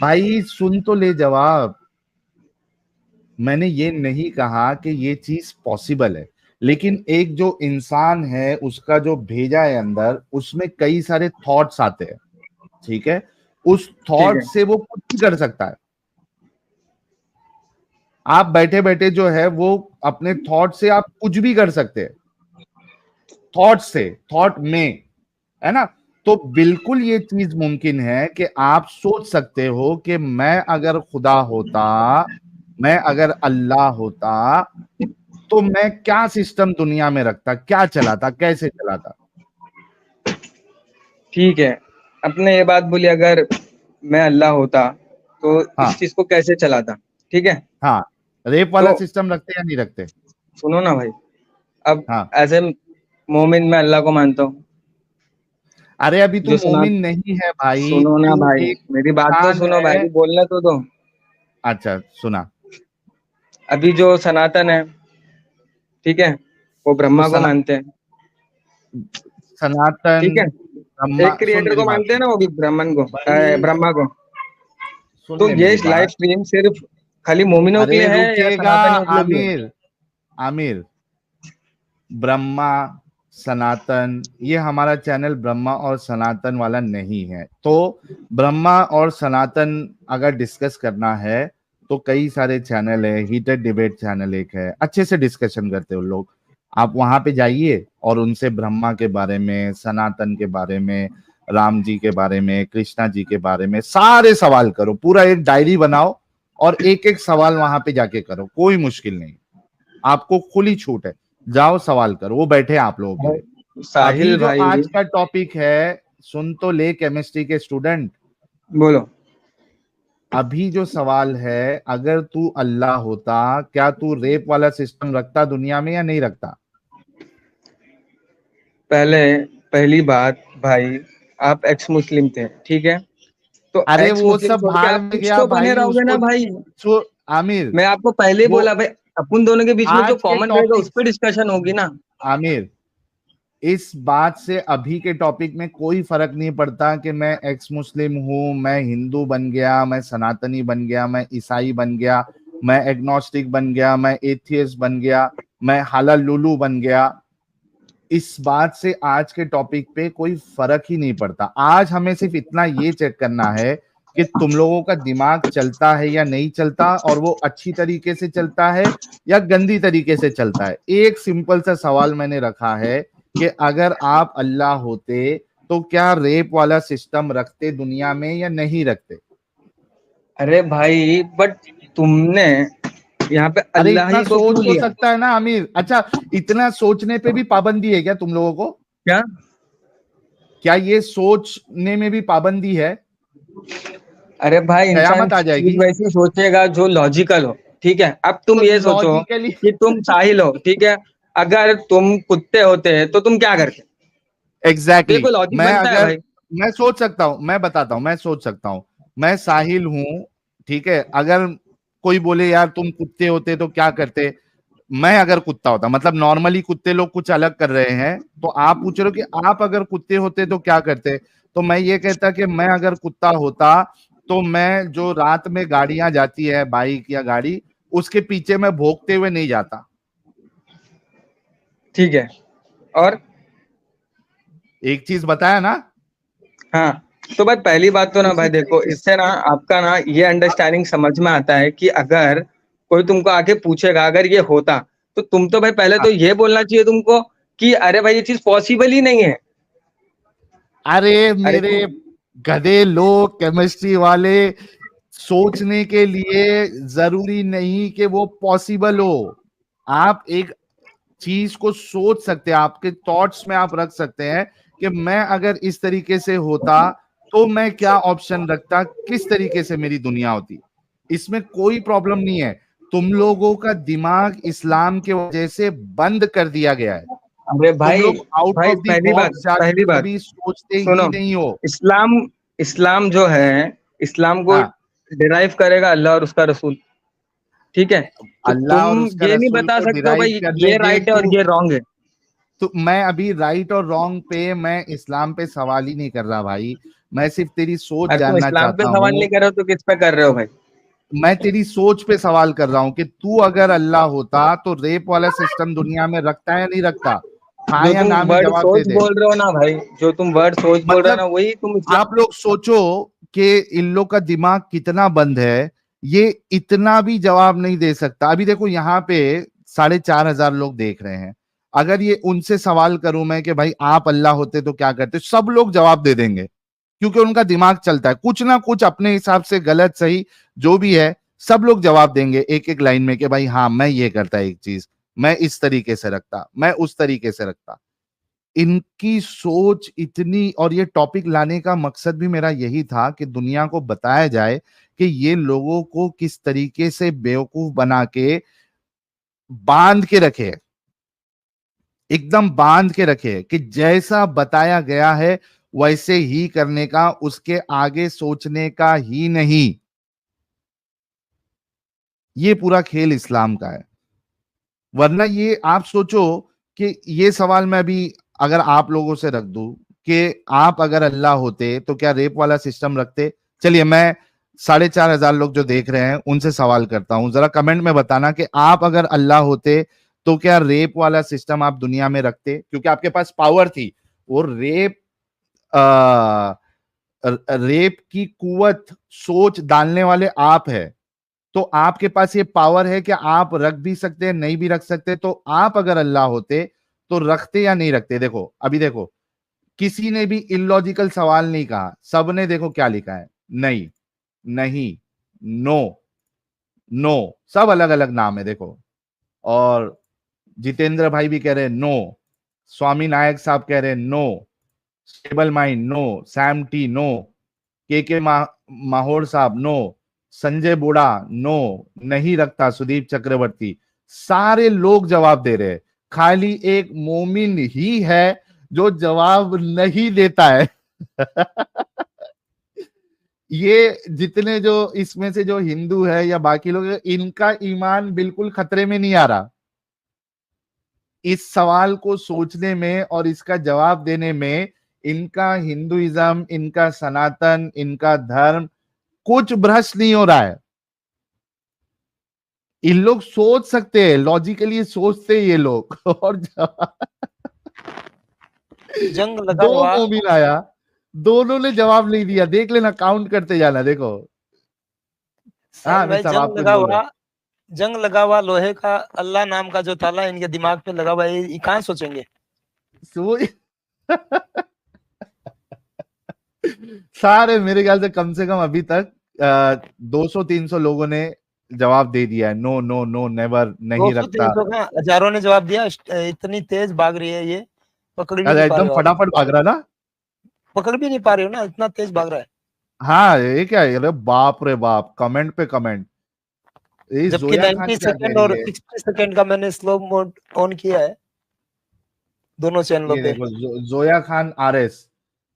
भाई, सुन तो ले जवाब। मैंने ये नहीं कहा कि ये चीज पॉसिबल है, लेकिन एक जो इंसान है उसका जो भेजा है अंदर, उसमें कई सारे थॉट्स आते हैं, ठीक है। उस ठीक थॉट है। से वो कुछ भी कर सकता है। आप बैठे बैठे जो है वो अपने थॉट से आप कुछ भी कर सकते हैं, थॉट से, थॉट में, है ना। तो बिल्कुल ये चीज मुमकिन है कि आप सोच सकते हो कि मैं अगर खुदा होता, मैं अगर अल्लाह होता, तो मैं क्या सिस्टम दुनिया में रखता, क्या चलाता, कैसे चलाता। ठीक है, अपने ये बात बोली, अगर मैं अल्लाह होता तो हाँ। इस चीज को कैसे चलाता, ठीक है। हाँ। रेप तो वाला सिस्टम रखते या नहीं रखते? सुनो ना भाई, अब हाँ। एज ए मोमिन मैं अल्लाह को मानता हूँ, अरे, अभी तू जो सुना। मोमिन नहीं है भाई, सुनो ना तू भाई, एक मेरी बात तो इंसान सुनो है। भाई, बोलने तो दो। अच्छा, सुना। अभी जो सनातन है, ठीक है, वो तो ब्रह्मा को मानते हैं, ठीक सनातन है। एक क्रिएटर को मानते हैं ना, वो भी ब्राह्मण को, ब्रह्मा को। तो ये लाइव स्ट्रीम सिर्फ खाली मोमिनों के लिए है या रुकिएगा सनातनियों के लिए भी है? आमिर, आमिर, ब्रह्मा सनातन, ये हमारा चैनल ब्रह्मा और सनातन वाला नहीं है। तो ब्रह्मा और सनातन अगर डिस्कस करना है तो कई सारे चैनल है, हीटेड डिबेट चैनल एक है, अच्छे से डिस्कशन करते हो लोग, आप वहां पे जाइए और उनसे ब्रह्मा के बारे में, सनातन के बारे में, राम जी के बारे में, कृष्णा जी के बारे में सारे सवाल करो, पूरा एक डायरी बनाओ और एक एक सवाल वहां पे जाके करो, कोई मुश्किल नहीं, आपको खुली छूट है, जाओ सवाल करो, वो बैठे आप लोगों के लिए। अभी साहिल जो भाई, आज का टॉपिक है, सुन तो ले केमिस्ट्री के स्टूडेंट, बोलो। अभी जो सवाल है, अगर तू अल्लाह होता, क्या तू रेप वाला सिस्टम रखता दुनिया में या नहीं रखता? पहली बात भाई, आप एक्स मुस्लिम थे, ठीक है, तो अरे एक्स वो मुस्लिम सब छोड़ के भाड़ आप में कुछ गया तो बने भाई, रहोगे ना भाई। आमिर, मैं आपको पहले वो बोला भाई, अपन दोनों के बीच में जो आज के कॉमन रहेगा टॉपिक, उस पर डिस्कशन होगी ना। आमिर, इस बात से अभी के टॉपिक में कोई फर्क नहीं पड़ता कि मैं एक्स मुस्लिम हूं, मैं हिंदू बन गया, मैं सनातनी बन गया, मैं ईसाई बन गया, मैं एग्नोस्टिक बन गया, मैं एथियस्ट बन गया, मैं हाला लुलू बन गया। इस बात से आज के टॉपिक पे कोई फर्क ही नहीं पड़ता। आज हमें सिर्फ इतना ये चेक करना है कि तुम लोगों का दिमाग चलता है या नहीं चलता, और वो अच्छी तरीके से चलता है या गंदी तरीके से चलता है। एक सिंपल सा सवाल मैंने रखा है कि अगर आप अल्लाह होते तो क्या रेप वाला सिस्टम रखते दुनिया में या नहीं रखते? अरे भाई, बट तुमने यहाँ पे अरे अल्लाह इतना ही को सोच क्यों हो लिया? सकता है ना आमिर? अच्छा, इतना सोचने पे भी पाबंदी है क्या तुम लोगों को? क्या क्या ये सोचने में भी पाबंदी है? अरे भाई, इंसान कयामत आ चीज जाएगी वैसी सोचेगा जो लॉजिकल हो, ठीक है। अब तुम तो ये सोचो लॉजिकली। कि तुम साहिल हो, ठीक है, अगर तुम कुत्ते होते तो तुम क्या करते? एग्जैक्टली देखो लॉजिक मैं बनता है अगर, भाई। मैं सोच सकता हूं, मैं बताता हूं, मैं सोच सकता हूं, मैं साहिल हूं, ठीक है, अगर कोई बोले यार तुम कुत्ते होते तो क्या करते, मैं अगर कुत्ता होता, मतलब नॉर्मली कुत्ते लोग कुछ अलग कर रहे हैं, तो आप पूछ रहे हो कि आप अगर कुत्ते होते तो क्या करते, तो मैं ये कहता कि मैं अगर कुत्ता होता तो मैं जो रात में गाड़ियां जाती है, बाइक या गाड़ी, उसके पीछे मैं भौंकते हुए नहीं जाता। ठीक है, और एक चीज बताया ना? हाँ, तो भाई पहली बात तो ना भाई उसी देखो, तरीके से। इससे ना आपका ना ये अंडरस्टैंडिंग समझ में आता है कि अगर कोई तुमको आके पूछेगा अगर ये होता, तो तुम तो भाई पहले तो ये बोलना चाहिए तुमको कि अरे भाई ये चीज पॉसिबल ही नहीं है। अरे अरे मेरे तुम गधे लोग, केमिस्ट्री वाले, सोचने के लिए जरूरी नहीं कि वो पॉसिबल हो। आप एक चीज को सोच सकते हैं, आपके थॉट्स में आप रख सकते हैं कि मैं अगर इस तरीके से होता तो मैं क्या ऑप्शन रखता, किस तरीके से मेरी दुनिया होती। इसमें कोई प्रॉब्लम नहीं है। तुम लोगों का दिमाग इस्लाम के वजह से बंद कर दिया गया है। अरे तुम भाई, लोग आउट भाई ऑफ द बॉक्स जाके पहली बात कभी सोचते ही सुनो, नहीं हो। इस्लाम इस्लाम जो है, इस्लाम को हाँ, डिराइव करेगा अल्लाह और उसका रसूल, ठीक है। तो अल्लाह तुम और उसका ये नहीं रसूल बता को सकते हो डिराइव भाई करने ये दे राइट है और तू। ये रॉन्ग है। तो मैं अभी राइट और रॉन्ग पे, मैं इस्लाम पे सवाल ही नहीं कर रहा भाई, मैं सिर्फ तेरी सोच अरे तुम जानना इस्लाम पे चाहता सवाल हूँ। नहीं कर रहे हो तो किस पे कर रहे हो भाई? मैं तेरी सोच पे सवाल कर रहा हूँ कि तू अगर अल्लाह होता तो रेप वाला सिस्टम दुनिया में रखता है या नहीं रखता? हाँ जो या तुम ना में वर्ड जवाब दे सोच दे। बोल रहे हो ना भाई, जो तुम वर्ड सोच बोल रहे हो मतलब ना, वही तुम इस्लाम। आप लोग सोचो कि इन लोग का दिमाग कितना बंद है, ये इतना भी जवाब नहीं दे सकता। अभी देखो यहाँ पे 4,500 लोग देख रहे हैं, अगर ये उनसे सवाल करूं मैं कि भाई आप अल्लाह होते तो क्या करते, सब लोग जवाब दे देंगे, क्योंकि उनका दिमाग चलता है कुछ ना कुछ अपने हिसाब से, गलत सही जो भी है, सब लोग जवाब देंगे एक एक लाइन में कि भाई हाँ मैं ये करता, एक चीज मैं इस तरीके से रखता, मैं उस तरीके से रखता। इनकी सोच इतनी, और ये टॉपिक लाने का मकसद भी मेरा यही था कि दुनिया को बताया जाए कि ये लोगों को किस तरीके से बेवकूफ बना के बांध के रखे है, एकदम बांध के रखे है कि जैसा बताया गया है वैसे ही करने का, उसके आगे सोचने का ही नहीं। ये पूरा खेल इस्लाम का है। वरना ये आप सोचो कि ये सवाल मैं अभी अगर आप लोगों से रख दूं कि आप अगर अल्लाह होते तो क्या रेप वाला सिस्टम रखते? चलिए, मैं 4,500 लोग जो देख रहे हैं उनसे सवाल करता हूं, जरा कमेंट में बताना कि आप अगर अल्लाह होते तो क्या रेप वाला सिस्टम आप दुनिया में रखते? क्योंकि आपके पास पावर थी, वो रेप की कुवत सोच डालने वाले आप है, तो आपके पास ये पावर है कि आप रख भी सकते हैं, नहीं भी रख सकते। तो आप अगर अल्लाह होते तो रखते या नहीं रखते? देखो, अभी देखो, किसी ने भी इलॉजिकल सवाल नहीं कहा, सबने देखो क्या लिखा है, नहीं, नहीं, नो, नो, सब अलग अलग नाम है देखो। और जितेंद्र भाई भी कह रहे हैं नो, स्वामी नायक साहब कह रहे हैं नो, स्टेबल माइंड नो, सैम टी नो, के माहौर साहब नो, संजय बोड़ा नो, नहीं रखता सुदीप चक्रवर्ती, सारे लोग जवाब दे रहे हैं, खाली एक मोमिन ही है जो जवाब नहीं देता है। ये जितने जो इसमें से जो हिंदू है या बाकी लोग, इनका ईमान बिल्कुल खतरे में नहीं आ रहा इस सवाल को सोचने में और इसका जवाब देने में। इनका हिंदुइज्म, इनका सनातन, इनका धर्म कुछ भ्रष्ट नहीं हो रहा है। इन लोग सोच सकते हैं, लॉजिकली सोचते हैं ये लोग। और जंग लगा दो हुआ मोमिन आया, दोनों ने जवाब नहीं दिया, देख लेना, काउंट करते जाना, देखो। हाँ, साहिल भाई, साहब आप कुछ बोल रहे जंग लगा हुआ लोहे का अल्लाह नाम का जो ताला इनके दिमाग पे लगा हुआ है, ये कहाँ सोचेंगे? सारे मेरे ख्याल से कम अभी तक 200-300 लोगों ने जवाब दे दिया है, नो नो नो, नेवर, नहीं 200 रखता। 300 का हजारों ने जवाब दिया। इतनी तेज भाग रही है ये, पकड़ भी अरे नहीं पा एकदम रहे हो आप। फटाफट भाग रहा ना। पकड़ भी नहीं पा रहे हो ना, इतना तेज भाग रहा है। हाँ, ये क्या है? अरे बाप रे बाप, कमेंट पे कमेंट। ये जबकि जोया खान 90 क्या कह सेकंड रही और है? 60 सेकंड का मैंने स्लो मोड ऑन किया है दोनों चैनलों ये पे। देखो, जोया खान आरएस।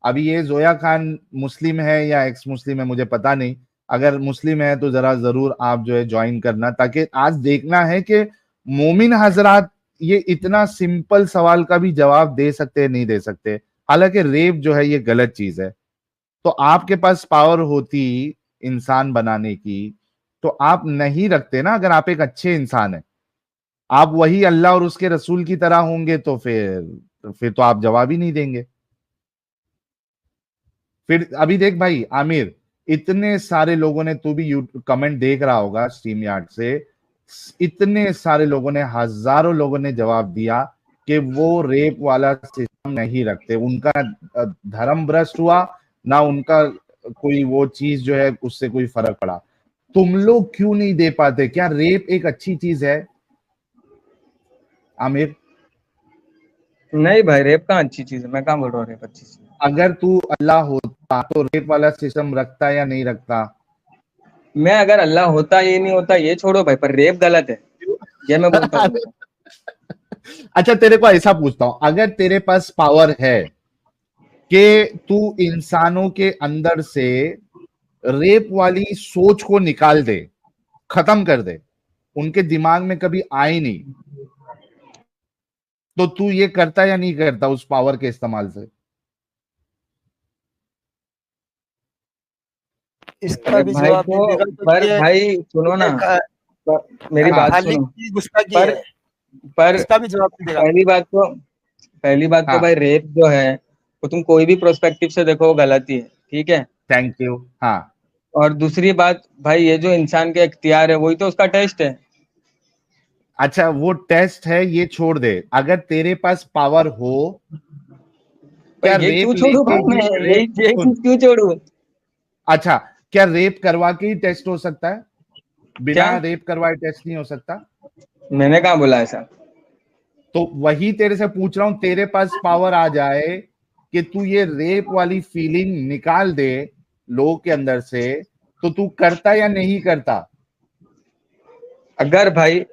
अभी ये जोया खान मुस्लिम है या एक्स मुस्लिम है मुझे पता नहीं। अगर मुस्लिम है तो जरा जरूर आप जो है ज्वाइन करना, ताकि आज देखना है कि मोमिन हजरात ये इतना सिंपल सवाल का भी जवाब दे सकते हैं, नहीं दे सकते। हालांकि रेप जो है ये गलत चीज है, तो आपके पास पावर होती इंसान बनाने की, तो आप नहीं रखते ना। अगर आप एक अच्छे इंसान है, आप वही अल्लाह और उसके रसूल की तरह होंगे, तो फिर तो आप जवाब ही नहीं देंगे। फिर अभी देख भाई आमिर, इतने सारे लोगों ने, तू भी कमेंट देख रहा होगा स्ट्रीम यार्ड से, इतने सारे लोगों ने, हजारों लोगों ने जवाब दिया कि वो रेप वाला सिस्टम नहीं रखते। उनका धर्म भ्रष्ट हुआ ना, उनका कोई वो चीज जो है उससे कोई फर्क पड़ा। तुम लोग क्यों नहीं दे पाते? क्या रेप एक अच्छी चीज है आमिर? नहीं भाई, रेप कहाँ अच्छी चीज है? मैं कहाँ बोल रहा हूँ रेप अच्छी चीज है। अगर तू अल्लाह होता तो रेप वाला सिस्टम रखता या नहीं रखता? मैं अगर अल्लाह होता, ये नहीं होता ये छोड़ो भाई, पर रेप गलत है, ये मैं बोलता हूँ तुमको। अच्छा, तेरे को ऐसा पूछता हूं, अगर तेरे पास पावर है कि तू इंसानों के अंदर से रेप वाली सोच को निकाल दे, खत्म कर दे, उनके दिमाग में कभी आए नहीं, तो तू ये करता या नहीं करता उस पावर के इस्तेमाल से? इसका भी भाई जवाब नहीं तो देगा तो पर ये भाई सुनो ना, मेरी हाँ, बात खालिक सुनो। की गुस्ताखी पर है। पर इसका भी जवाब नहीं देगा। पहली बात तो हाँ, भाई, रेप जो है वो तुम कोई भी प्रोस्पेक्टिव से देखो वो गलत ही है, ठीक है। Thank you. हाँ, और दूसरी बात भाई, ये जो इंसान के इख्तियार है वही तो उसका टेस्ट है। अच्छा, वो टेस्ट है, ये छोड़ दे। अगर तेरे पास पावर हो, पर क्या ये रेप क्यों छोड़ू लेके भाई मैं, भी यही सुन, चीज क्यों छोड़ू? अच्छा, क्या रेप करवा के ही टेस्ट हो सकता है? क्या? बिना रेप करवाए टेस्ट नहीं हो सकता? मैंने कहाँ बोला ऐसा? तो वही तेरे से पूछ रहा हूं, तेरे पास पावर आ जाए कि तू ये रेप वाली फीलिंग निकाल दे लोगों के अंदर से, तो तू करता या नहीं करता? अगर भाई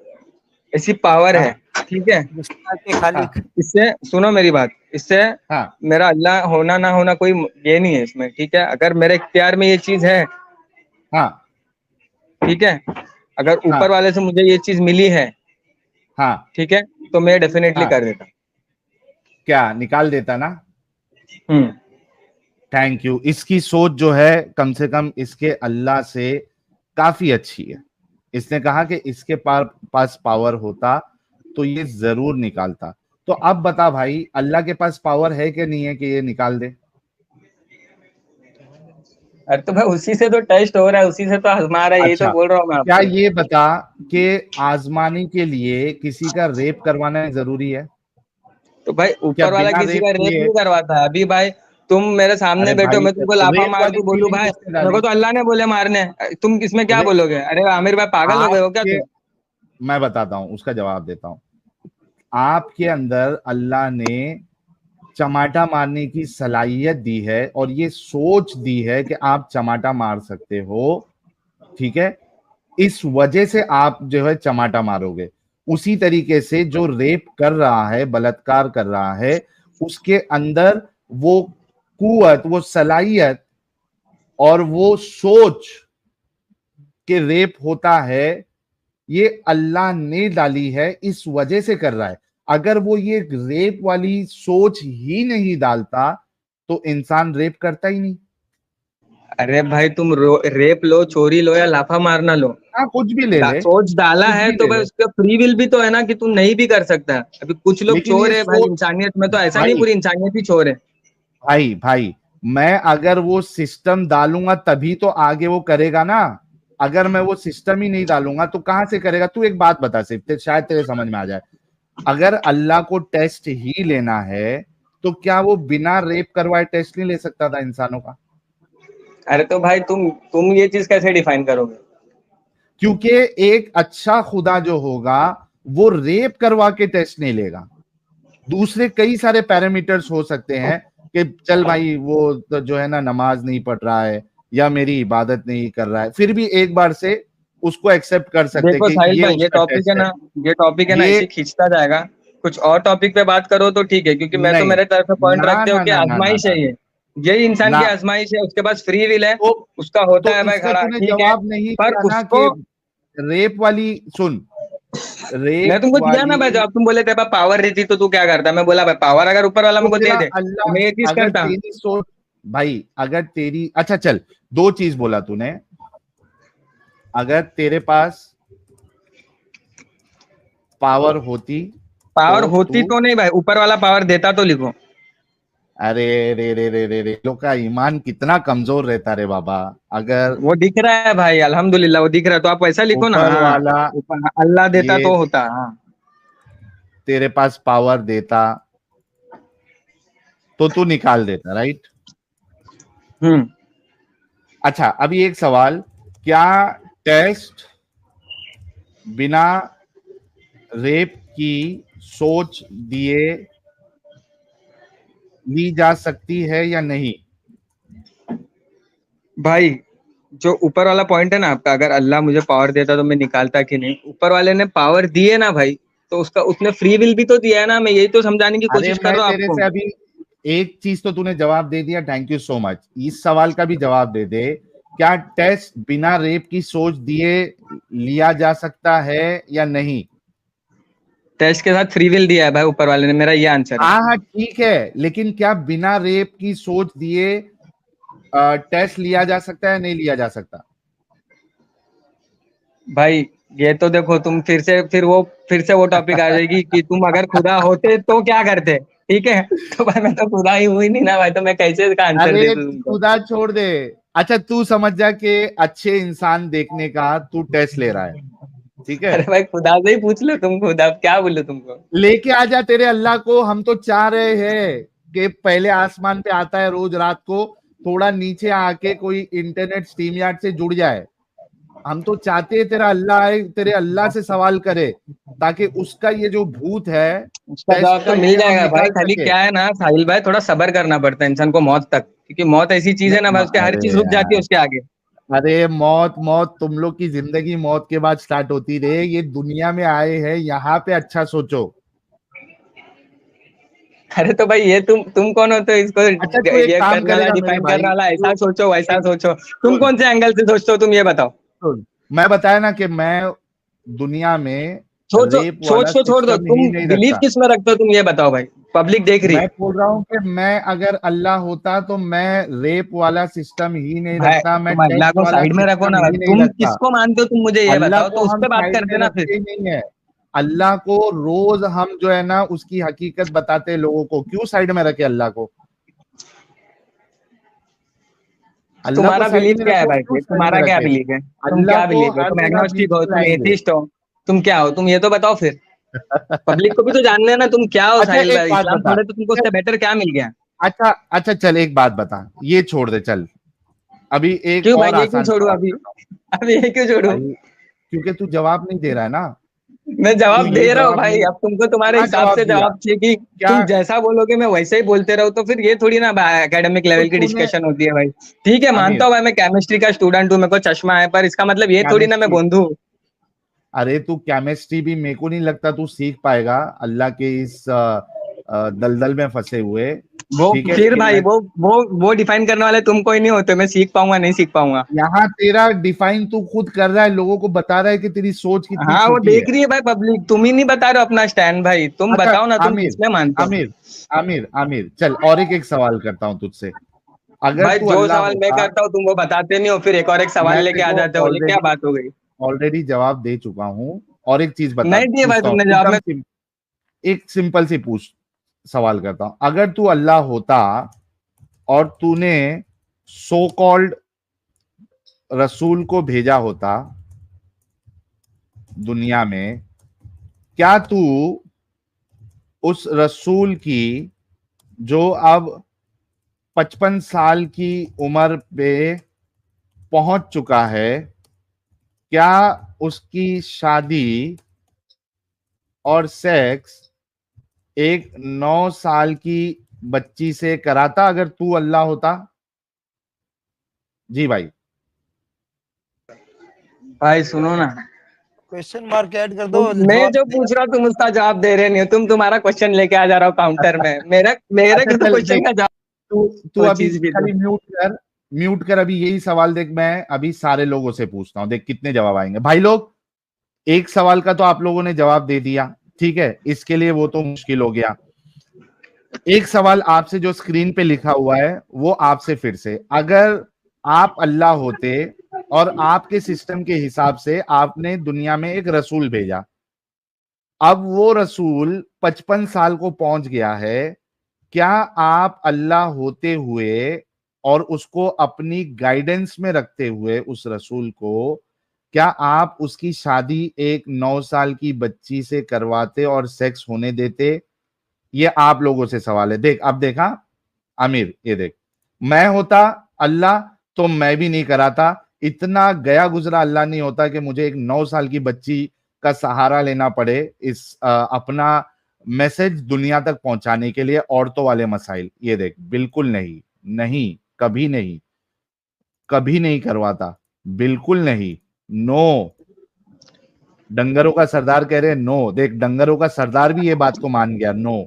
ऐसी पावर है, हाँ, ठीक है, गुस्ताखी हाँ, खालिक। इससे सुनो मेरी बात, इससे हाँ, मेरा अल्लाह होना ना होना कोई ये नहीं है इसमें, ठीक है। अगर मेरे इख्तियार में ये चीज है, हाँ, ठीक है, अगर ऊपर हाँ, वाले से मुझे ये चीज मिली है, हाँ, ठीक है, तो मैं डेफिनेटली हाँ, कर देता। क्या निकाल देता ना? Thank you. इसकी सोच जो है कम से कम इसके अल्लाह से काफी अच्छी है। इसने कहा कि इसके पास पावर होता तो ये जरूर निकालता। तो अब बता भाई, अल्लाह के पास पावर है कि नहीं है कि ये निकाल दे? अरे तो भाई उसी से तो टेस्ट हो रहा है, उसी से तो आजमा रहा है, यही अच्छा, तो बोल रहा हूँ मैं क्या आपसे। ये बता कि आजमाने के लिए किसी का रेप करवाना जरूरी है? तो भाई क्या ऊपर वाला बिना किसी रेप का रेप किए? नहीं करवाता है। अभी भाई तुम मेरे सामने अरे बैठो, भाई, मैं तुमको लाफा रेप मार वाली दूं, बोलूं फीलिंग भाई किसने मेरे को डाली? तो अल्लाह ने बोले मारने, तुम इसमें क्या रे, बोलोगे? अरे आमिर भाई पागल हो गए हो क्या आपके, तुम? मैं बताता हूं, उसका जवाब देता हूं। आपके अंदर अल्लाह ने चमाटा मारने की सलाहियत दी है और ये सोच दी है कि आप चमाटा मार सकते हो, ठीक है? इस वजह से आप जो है चमाटा मारोगे। उसी तरीके से जो रेप कर रहा है, बलात्कार कर रहा है, उसके अंदर वो कुवत, वो सलाहियत और वो सोच कि रेप होता है, ये अल्लाह ने डाली है, इस वजह से कर रहा है। अगर वो ये रेप वाली सोच ही नहीं डालता तो इंसान रेप करता ही नहीं। अरे भाई तुम रेप लो, चोरी लो या लाफा मारना लो, हाँ, कुछ भी ले ले, सोच डाला कुछ है भी तो ले भाई ले, उसका फ्री विल भी तो है ना कि तू नहीं भी कर सकता है। अभी कुछ लोग लेकिन ये चोर है भाई, सोच, इंसानियत में तो ऐसा नहीं, भाई पूरी इंसानियत ही चोर है। भाई भाई मैं अगर वो सिस्टम डालूंगा तभी तो आगे वो करेगा ना। अगर मैं वो सिस्टम ही नहीं डालूंगा तो कहां से करेगा? तू एक बात बता, सिर्फ शायद तेरे समझ में आ जाए। अगर अल्लाह को टेस्ट ही लेना है तो क्या वो बिना रेप करवाए टेस्ट नहीं ले सकता था इंसानों का? अरे तो भाई तुम ये चीज कैसे डिफाइन करोगे? क्योंकि एक अच्छा खुदा जो होगा वो रेप करवा के टेस्ट नहीं लेगा। दूसरे कई सारे पैरामीटर्स हो सकते हैं कि चल भाई वो तो जो है ना नमाज नहीं पढ़ रहा है या मेरी इबादत नहीं कर रहा है, फिर भी एक बार से उसको एक्सेप्ट कर सकते देखो कि साहिल ये भाई, उसका टेस्ट है। ये टॉपिक है ना, ये इसे खींचता जाएगा। कुछ और टॉपिक पे बात करो तो ठीक है, क्योंकि मैं तो नहीं, मेरे तरफ से पॉइंट ना रखते हो ना कि ना ना ना आजमाइश ना है ये, यही इंसान की ना, आजमाइश है, उसके पास फ्री विल है, तो उसका होता है भाई इसका खड़ा, तूने ठीक है। जवाब नहीं पर दिया ना उसको कि रेप वाली, सुन, मैं रेप तुमको दिया ना वाली, भाई जवाब, तुम बोले थे भाई पावर रहती तो तू क्या करता? मैं बोला भाई पावर अगर ऊपर वाला तो मुझको दे तेरा दे तो मैं ये अल्लाह, चीज अगर करता। तेरी सोच, भाई अगर तेरी, अच्छा चल, दो चीज बोला तूने। अगर तेरे पास पावर होती पावर तो होती तू, तो नहीं भाई, ऊपर वाला पावर देता तो लिखो। अरे रे रे रे रे रे, लोग का ईमान कितना कमजोर रहता रे बाबा। अगर वो दिख रहा है भाई, अल्हम्दुलिल्लाह वो दिख रहा है, तो आप वैसा लिखो ना। ऊपर हाँ, वाला ऊपर अल्लाह देता ये तो होता। हाँ। तेरे पास पावर देता तो तू निकाल देता, राइट? हम्म। अच्छा, अभी एक सवाल, क्या टेस्ट बिना रेप की सोच दिए ली जा सकती है या नहीं? भाई जो ऊपर वाला पॉइंट है ना आपका, अगर अल्लाह मुझे पावर देता तो मैं निकालता कि नहीं, ऊपर वाले ने पावर दी है ना भाई, तो उसका उसने फ्री विल भी तो दिया है ना। मैं यही तो समझाने की अरे कोशिश कर मैं रहा हूँ तेरे आपको। से अभी एक चीज तो तूने जवाब दे दिया, थैंक यू सो मच। इस सवाल का भी जवाब दे दे, क्या टेस्ट बिना रेप की सोच दिए लिया जा सकता है या नहीं? टेस्ट के साथ फ्री विल दिया है भाई ऊपर वाले ने, मेरा ये आंसर है। हाँ हाँ ठीक है, लेकिन क्या बिना रेप की सोच दिए टेस्ट लिया जा सकता है, नहीं लिया जा सकता? भाई ये तो देखो तुम फिर से वो टॉपिक आ जाएगी कि तुम अगर खुदा होते तो क्या करते। ठीक है, तो भाई मैं तो खुदा ही हुई नहीं ना भाई, तो मैं कैसे इसका आंसर दे अरे दूं तुमको? खुदा छोड़ दे। अच्छा, तू समझ जा कि अच्छे इंसान देखने का तू टेस्ट ले रहा है, ठीक है? अरे भाई खुदा से ही पूछ लो तुम, खुदा क्या बोलूं तुमको? लेके आ जा तेरे अल्लाह को। हम तो चाह रहे हैं कि पहले आसमान पे आता है रोज रात को, थोड़ा नीचे आके कोई इंटरनेट स्ट्रीम यार्ड से जुड़ जाए। हम तो चाहते हैं तेरा अल्लाह आए, तेरे अल्लाह से सवाल करे, ताकि उसका ये जो भूत है उसका टेस्ट जवाब का, तो मिल ये हम जाएगा भाई, निकाल खाली सके। क्या है ना साहिल भाई, थोड़ा सब्र करना पड़ता है इंसान को मौत तक, क्योंकि मौत ऐसी चीज है ना भाई, उसके हर अरे चीज रुक जाती है यार, उसके आगे। अरे मौत मौत, तुम लोग की जिंदगी मौत के बाद स्टार्ट होती रहे। ये दुनिया में आए हैं, यहाँ पे अच्छा सोचो। अरे तो भाई ये तुम कौन होते हो इसको अच्छा, तू एक ये काम करने वाला, करेगा मेरे डिफाइन करने भाई, वाला? ऐसा तू सोचो वैसा एक, सोचो, तुम सुन कौन से एंगल से सोचते हो तुम ये बताओ? सुन, मैं बताया ना कि मैं दुनिया में सोचो, रेप सोच वाला को छोड़ दो, सिस्टम तुम ही नहीं बिलीव रखता। किस में रखते हो तुम ये बताओ भाई। पब्लिक देख रही मैं है। बोल रहा हूँ कि मैं अगर अल्लाह होता तो मैं रेप वाला सिस्टम ही नहीं भाई रखता, मैं तुम अल्लाह टैक्स को वाला साइड में रखो सिस्टम ना भाई, ही नहीं तुम रखता। किसको मानते हो, तुम मुझे ये अल्लाह बताओ, तो को उस हम पे बात साइड करते में ना रखते फिर। ही नहीं है। अल्लाह को रोज हम जो है ना उसकी हकीकत बताते हैं लोगों को, क्यों साइड में रखे अल्लाह को? अल्लाह को तुम्हारा साइड बिलीफ में क्या है रखो, भाई, क्यों फिर साइड में तुम्हारा क्या रखे? बिलीफ है, तुम अल्लाह क्या को बिलीव हो, हर तुम जगह एग्नोस्टिक हो, ब्यूटीफुल तुम लाएंगे। एथिस्ट हो, तुम क्या हो, तुम ये तो बताओ फिर। पब्लिक को भी तो जानना है ना तुम क्या हो अच्छा साहिल एक भाई, बात इस्लाम बता, छोड़े तो तुमको चल, उससे बेटर क्या मिल गया? अच्छा अच्छा चल एक बात बता, ये छोड़ दे चल। अभी एक क्यों भाई, और ये क्यों आसान छोड़ू सवाल अभी? करता हूँ अभी ये क्यों छोड़ू? भाई, क्योंकि तू जवाब नहीं दे रहा है ना। मैं तू जवाब ये दे रहा हूँ जवाब भाई, नहीं, अब तुमको तुम्हारे क्या हिसाब जवाब से दिया? जवाब चाहिए कि क्या? तुम जैसा बोलोगे मैं वैसे ही बोलते रहो, तो फिर ये थोड़ी ना एकेडमिक तो लेवल की तूने, डिस्कशन होती है भाई। ठीक है, मानता आमिर, हूँ भाई, मैं केमिस्ट्री का स्टूडेंट हूँ, मेरे को चश्मा है, पर इसका मतलब ये थोड़ी ना मैं केमिस्ट्री, बंधु। अरे तू केमिस्ट्री भी मेरे को नहीं लगता तू सीख पाएगा अल्लाह के इस दलदल में फंसे हुए। वो ठीक है, फिर लेकिन भाई मैं, वो डिफाइन करने वाले तुम कोई नहीं होते, मैं सीख पाऊंगा नहीं सीख पाऊंगा। यहाँ तेरा डिफाइन तू खुद कर रहा है, लोगों को बता रहा है कि तेरी सोच कितनी हाँ वो छोटी है। देख रही है भाई पब्लिक, तुम ही नहीं बता रहे हो अपना स्टैंड भाई, तुम अच्छा बताओ ना तुम आमिर, किसमें मानते हो। आमिर, आमिर, आमिर, चल और एक सवाल करता हूं तुझसे। अगर भाई तू जो अल्लाह सवाल मैं होता, करता हूँ तुम वो बताते नहीं हो, फिर एक और एक सवाल मैं लेके तेरे आ को जाते हो, ये क्या ऑलरेडी बात हो गई? ऑलरेडी जवाब दे चुका हूं। और एक चीज बता, नहीं दिए भाई पूछता हूँ तुमने जवाब एकदम में। एक सिंपल सी पूछ सवाल करता हूं। अगर तू अल्लाह होता और तूने सो कॉल्ड रसूल को भेजा होता दुनिया में, क्या तू उस रसूल की जो अब 55 साल की उम्र पे पहुंच चुका है, क्या उसकी शादी और सेक्स एक 9 साल की बच्ची से कराता अगर तू अल्लाह होता? जी भाई। भाई सुनो ना, क्वेश्चन मार्क ऐड कर दो, मैं जवाब जो दिया। पूछ रहा हूँ तुम उसका जवाब दे रहे नहीं हो, तुम तुम्हारा क्वेश्चन लेके आ जा रहा हो काउंटर में, मेरा मेरे अच्छा तो चल क्वेश्चन देख, का जवाब तू तू कोई अभी चीज भी दो। खाली म्यूट कर, म्यूट कर अभी यही सवाल देख। मैं अभी सारे लोगों से पूछता हूँ, देख कितने जवाब आएंगे भाई लोग। एक सवाल का तो आप लोगों ने जवाब दे दिया, ठीक है, इसके लिए वो तो मुश्किल हो गया। एक सवाल आपसे जो स्क्रीन पे लिखा हुआ है वो आपसे फिर से, अगर आप अल्लाह होते और आपके सिस्टम के हिसाब से आपने दुनिया में एक रसूल भेजा, अब वो रसूल 55 साल को पहुंच गया है, क्या आप अल्लाह होते हुए और उसको अपनी गाइडेंस में रखते हुए उस रसूल को, क्या आप उसकी शादी एक 9 साल की बच्ची से करवाते और सेक्स होने देते? ये आप लोगों से सवाल है। देख अब देखा आमिर, ये देख, मैं होता अल्लाह तो मैं भी नहीं कराता। इतना गया गुजरा अल्लाह नहीं होता कि मुझे एक 9 साल की बच्ची का सहारा लेना पड़े इस अपना मैसेज दुनिया तक पहुंचाने के लिए, औरतों वाले मसाइल। ये देख, बिल्कुल नहीं, नहीं, कभी नहीं, कभी नहीं करवाता, बिल्कुल नहीं, नो। डंगरों का सरदार कह रहे नो, देख डंगरों का सरदार भी ये बात को मान गया, no.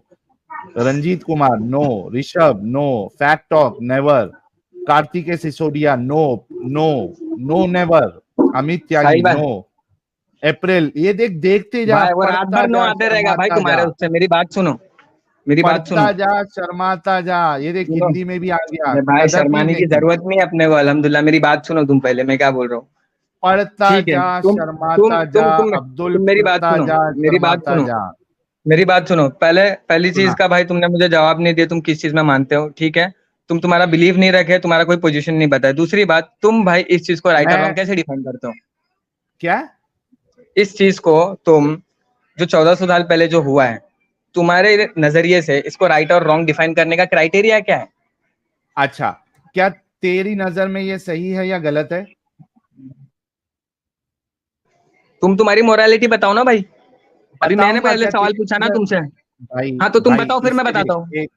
Ranjit Kumar no, Rishabh no, fact talk never, Kartikeya Sisodia no, no, no never, Amit Tyagi Sahil भाई, नो, अप्रैल, ये देख, देखते जा, भाई वो रात पढ़ता भर नो जा, आते रहेगा भाई शर्माता जा, तुम्हारे उससे, मेरी बात सुनो, मेरी बात सुनो। पढ़ता जा, शर्माता जा, ये देख सुनो, हिंदी में भी आ गया, अरे भाई कदर भी शर्माने की नहीं, जरूरत नहीं है अपने को, अल्हम्दुलिल्लाह। मेरी बात सुनो तुम पहले, मैं क्या बोल रहा हूँ। पढ़ता ठीक है, जा, तुम तुम शर्माता जा, तुम तुम अब्दुल, तुम मेरी बात पढ़ता सुनो, जा, मेरी बात शर्माता सुनो, जा। मेरी बात सुनो। पहली चीज सुना, का भाई तुमने मुझे जवाब नहीं दिया, तुम किस चीज में मानते हो, ठीक है। तुम तुम्हारा बिलीव नहीं रखे, तुम्हारा कोई पोजीशन नहीं बताया। दूसरी बात, तुम भाई इस चीज को राइट और रॉन्ग मैं कैसे डिफाइन करते हो? क्या? इस चीज को तुम, जो 1400 साल पहले जो हुआ है, तुम्हारे नजरिए से इसको राइट और रॉन्ग डिफाइन करने का क्राइटेरिया क्या है? अच्छा, क्या तेरी नजर में ये सही है या गलत है? तुम तुम्हारी मोरालिटी बताओ ना भाई। अभी मैंने बताऊंगा पहले क्या सवाल तेरी पूछा ना नजर? तुमसे। भाई, हाँ तो तुम भाई बताओ, फिर मैं इससे बताता देख हूँ।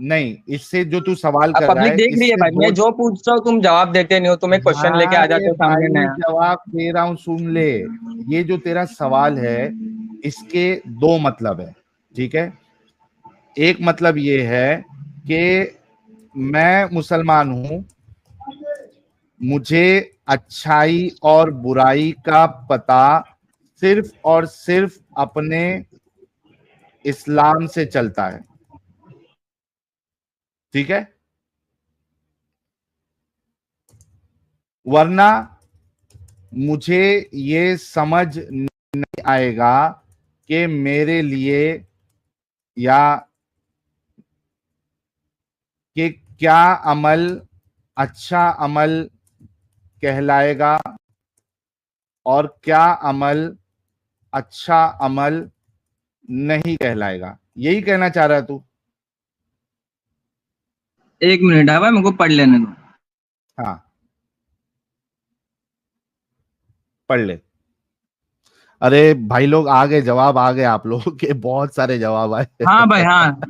नहीं, इससे जो तू सवाल अब कर रहा पब्लिक है देख रही है इससे भाई, मैं दो, जो पूछ रहा हूँ तुम जवाब देते नहीं हो, तुम एक क्वेश्चन लेके आ हाँ रे जाते हो सामने भाई, नया। जवाब दे रहा हूं, सुन ले। ये जो तेरा सवाल है इसके दो मतलब है, ठीक है। एक मतलब ये है कि मैं मुसलमान हूं, मुझे अच्छाई और बुराई का पता सिर्फ और सिर्फ अपने इस्लाम से चलता है। ठीक है, वरना मुझे ये समझ नहीं आएगा कि मेरे लिए या कि क्या अमल अच्छा अमल कहलाएगा और क्या अमल अच्छा अमल नहीं कहलाएगा। यही कहना चाह रहा है तू? एक मिनट है भाई, मेरे को पढ़ लेने दो। हाँ, पढ़ ले। अरे भाई लोग आ गए, जवाब आ गए आप लोगों के, बहुत सारे जवाब आए। हाँ भाई, हाँ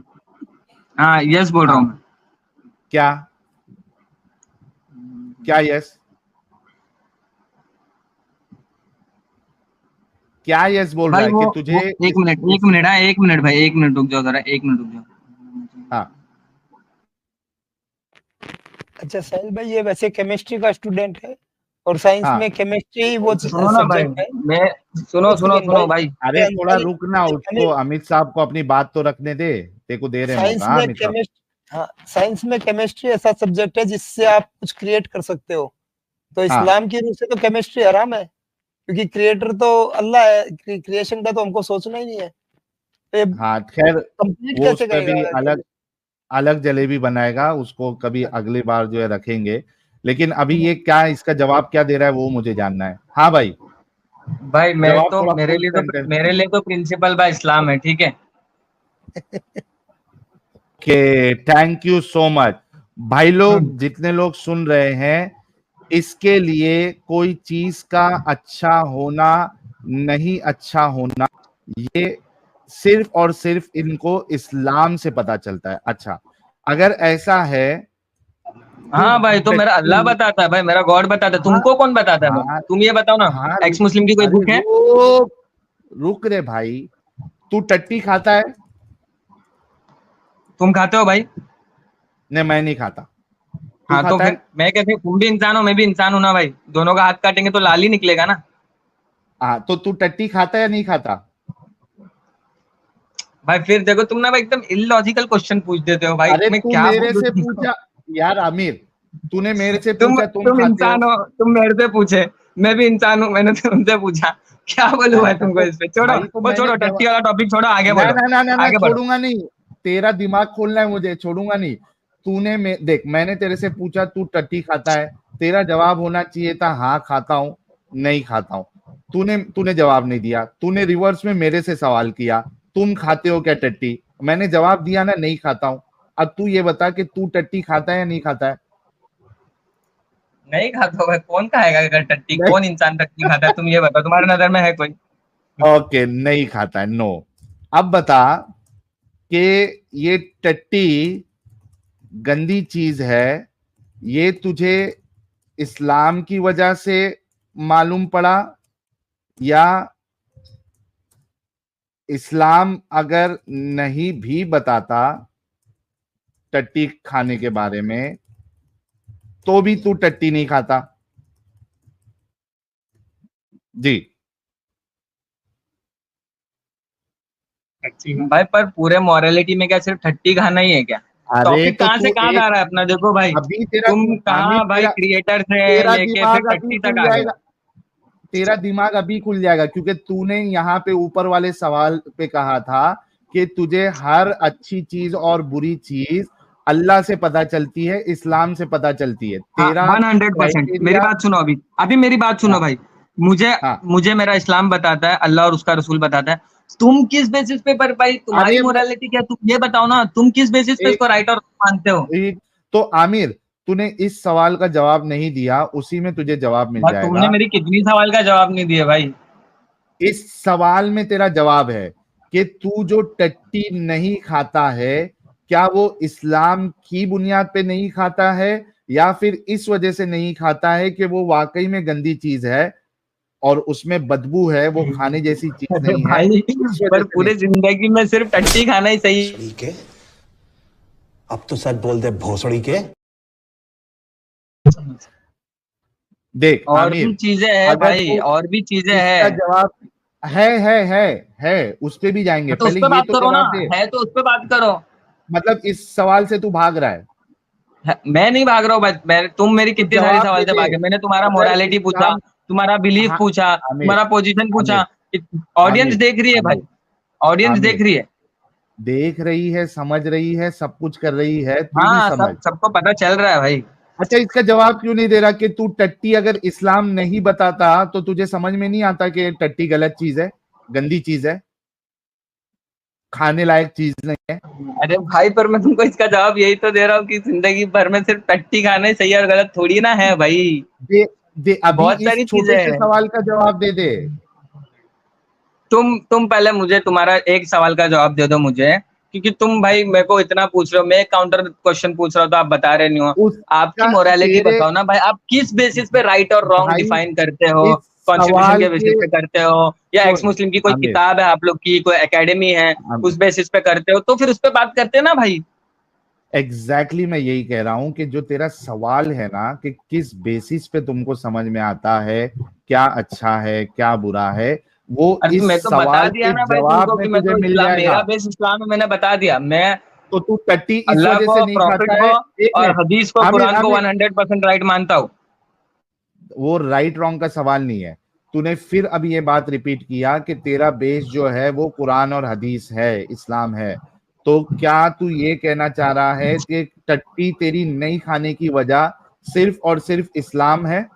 हाँ, यस बोल रहा हूँ मैं। क्या क्या यस, क्या यस बोल रहा भाई है वो कि तुझे एक मिनट, हाँ एक मिनट भाई, 1 मिनट रुक जाओ जरा, 1 मिनट रुक जाओ। हाँ अच्छा साहिल भाई, ये वैसे केमिस्ट्री का स्टूडेंट है और साइंस हाँ, में केमिस्ट्री वो सुनो ना भाई, सब्जेक्ट है। मैं सुनो एक सुनो सेकंड सुनो भाई, भाई। अरे इसके थोड़ा अंदर रुकना, उसको अमित साहब को अपनी बात तो रखने दे, तेरे को दे रहे साइंस मौका। में अमित साहब, हाँ, साइंस में केमिस्ट्री ऐसा सब्जेक्ट है जिससे आप कुछ क्रिएट कर सकते हो। तो हाँ इस्लाम की रूह से तो केमिस्ट्री हराम है, क्योंकि क्रिएटर तो अल्लाह है, क्रिएशन का तो हमको सोचना ही नहीं है। तो ये हाँ, खैर कंप्लीट वो उस कैसे पर भी करेगा? अलग अलग जलेबी बनाएगा, उसको कभी अगली बार जो है रखेंगे। लेकिन अभी ये क्या, इसका जवाब क्या दे रहा है वो मुझे जानना है। हाँ भाई, भाई मैं जवाब तो थोड़ा फुल सेंटेंस में। मेरे लिए तो प्रिंसिपल भाई इस्लाम है, ठीक है। Okay, thank you so much. भाई लोग जितने लोग सुन रहे हैं, इसके लिए कोई चीज का अच्छा होना नहीं अच्छा होना, ये सिर्फ और सिर्फ इनको इस्लाम से पता चलता है। अच्छा, अगर ऐसा है, हाँ भाई, तो मेरा अल्लाह बताता है भाई, मेरा गॉड बताता है। हाँ तुमको कौन बताता है भाई? हाँ तुम ये बताओ ना, हाँ, एक्स मुस्लिम की कोई अरे बुक है? रुक रुक रे भाई, तू टट्टी खाता है? तुम खाते हो भाई? नहीं, मैं नहीं खाता। तू हाँ तो खाता है? फिर मैं कैसे, तुम भी इंसान हो मैं भी इंसान हूं ना भाई, दोनों का हाथ काटेंगे तो लाल ही निकलेगा ना। हाँ, तो तू टट्टी खाता है या नहीं खाता? भाई फिर देखो तुम ना भाई एकदम इलॉजिकल क्वेश्चन पूछ देते हो भाई, अरे मैं तू क्या मेरे बोलूं से तुमको। पूछा यार आमिर, तूने मेरे से पूछा तुम तुम खाते हो। इंसान हो, तुम मेरे से पूछे, मैं भी इंसान हूँ, मैंने तुमसे पूछा। क्या बोलूं भाई तुमको तो इस पे? छोड़ो भाई, तो वो, मैंने छोड़ो जवाब, टट्टी वाला टॉपिक छोड़ो, आगे ना बढ़ो, ना ना ना ना, आगे बढ़ो। छोड़ूंगा नहीं। तेरा दिमाग खोलना है मुझे, छोड़ूंगा नहीं। देख, मैंने तेरे से पूछा तू टट्टी खाता है, तेरा जवाब होना चाहिए था हाँ खाता हूं, नहीं खाता हूं। तूने तूने जवाब नहीं दिया, तूने रिवर्स में मेरे से सवाल किया, तुम खाते हो क्या टट्टी? मैंने जवाब दिया ना, नहीं खाता हूं। अब तू ये बता कि तू टट्टी खाता है या नहीं खाता है? नहीं खाता हूँ भाई, कौन खाएगा अगर टट्टी? नहीं। कौन इंसान टट्टी खाता है? तुम ये बताओ, तुम्हारी नजर में है कोई? ओके, नहीं खाता है, नो। अब बता कि ये टट्टी गंदी चीज है, ये तुझे इस्लाम की वजह से मालूम पड़ा, या इस्लाम अगर नहीं भी बताता टट्टी खाने के बारे में तो भी तू टट्टी नहीं खाता? जी। भाई पर पूरे मॉरलिटी में क्या सिर्फ टट्टी खाना ही है क्या? अरे टॉपिक तो कहाँ से तू कहाँ जा एक, रहा है अपना, देखो भाई। अभी तेरा, तुम आमिर कहाँ भाई तेरा क्रिएटर से तेरा लेके फिर दिमाग अभी टट्टी तक खुल आ गए? जाएगा, तेरा दिमाग अभी खुल जाएगा, क्योंकि तूने यहाँ पे ऊपर वाले सवाल पे कहा था कि तुझे हर अच्छी चीज और बुरी चीज अल्लाह से पता चलती है, इस्लाम से पता चलती है। हाँ, तेरा 100%। मेरी क्राइटेरिया, बात सुनो, अभी अभी मेरी बात सुनो हाँ भाई। मुझे हाँ, मुझे मेरा इस्लाम बताता है, अल्लाह और उसका रसूल बताता है। तुम किस बेसिस पे, पर भाई तुम्हारी अरे मोरालिटी क्या, तुम ये बताओ ना, तुम किस बेसिस पे एक, इसको राइट और मानते हो? एक तो आमिर, तूने इस सवाल का जवाब नहीं दिया, उसी में तुझे जवाब मिल भाई तुमने जाएगा। मेरी कितनी सवाल का जवाब नहीं दिया भाई। इस सवाल में तेरा जवाब है कि तू जो टट्टी नहीं खाता है, क्या वो इस्लाम की बुनियाद पे नहीं खाता है, या फिर इस वजह से नहीं खाता है कि वो वाकई में गंदी चीज है और उसमें बदबू है, वो खाने जैसी चीज अरे नहीं है, भाई, इस वजह पर से नहीं? पूरे जिंदगी में सिर्फ टट्टी खाना ही सही। भोसड़ी के, अब तो सच बोल दे भोसड़ी के। देख और आमिर, भी चीजें है अगर भाई, तू और भी चीजें इसका है। जवाब है, उस पे भी जाएंगे, तो उस पहले पे ये बात तो करो ना, जवाब दे। है तो उस पे बात करो। मतलब इस सवाल से तू भाग रहा है? मैं नहीं भाग रहा हूँ भाई, मैं तुम मेरी कितनी सारी जवाब सवाल दे से दे। भागे। मैंने तुम्हारा अगर मोरालिटी पूछा, इस्लाम, तुम्हारा बिलीफ हाँ, पूछा, आमिर, तुम्हारा पोजीशन पूछा। आमिर, ऑडियंस आमिर, देख रही है भाई, आमिर, ऑडियंस देख आमिर, रही है। देख रही है, समझ रही है, सब कुछ कर रही है, तू भी हाँ, समझ। सबको पता चल रहा है भाई। अच्छा, इसका जवाब क्यों नहीं दे रहा कि तू टट्टी अगर इस्लाम नहीं बताता तो तुझे समझ में नहीं आता कि टट्टी गलत चीज है, गंदी चीज है, खाने लायक चीज नहीं है। अरे भाई, पर मैं तुमको इसका जवाब यही तो दे रहा हूँ कि जिंदगी भर में सिर्फ टट्टी खाना ही सही और गलत थोड़ी ना है भाई। दे, दे अभी बहुत इस सारी चीजें छोटे से हैं। सवाल का जवाब दे दे। तुम पहले मुझे तुम्हारा एक सवाल का जवाब दे दो मुझे, क्योंकि तुम भाई मेरे को इतना पूछ रहे हो, मैं काउंटर क्वेश्चन पूछ रहा हूँ तो आप बता रहे नहीं हो। आपकी उसका मोरालिटी तेरे बताओ ना भाई, आप किस बेसिस पे राइट और रॉन्ग भाई डिफाइन करते हो? इस कॉन्स्टिट्यूशन सवाल के के बेसिस पे करते हो, या एक्स सुन मुस्लिम की कोई आमिर, किताब है आप लोग की, कोई एकेडमी है, आमिर, उस बेसिस पे करते हो? तो फिर उस पे बात करते हैं ना भाई। एग्जैक्टली मैं यही कह रहा हूं कि जो तेरा सवाल है ना कि किस बेसिस पे तुमको समझ में आता है क्या अच्छा है क्या बुरा है, वो अरे इस मैं तो बता सवाल दिया के ना भाई जवाब तुमको में कि मैं तुझे तो मिल इस्लाम, जाएगा। मेरा बेस इस्लाम है, मैंने बता दिया। मैं तो तू टट्टी इस अल्लाह वजह को, से नहीं प्रॉफिट खाता को है। एक और मिनट, हदीस को, आमिर, कुरान को आमिर, 100% राइट मानता हूँ। वो राइट रॉन्ग का सवाल नहीं है। तूने फिर अभी ये बात रिपीट किया कि तेरा बेस जो है वो कुरान और हदीस है, इस्लाम है। तो क्या तू ये कहना चाह रहा है कि टट्टी तेरी नहीं खाने की वजह सिर्फ और सिर्फ इस्लाम है?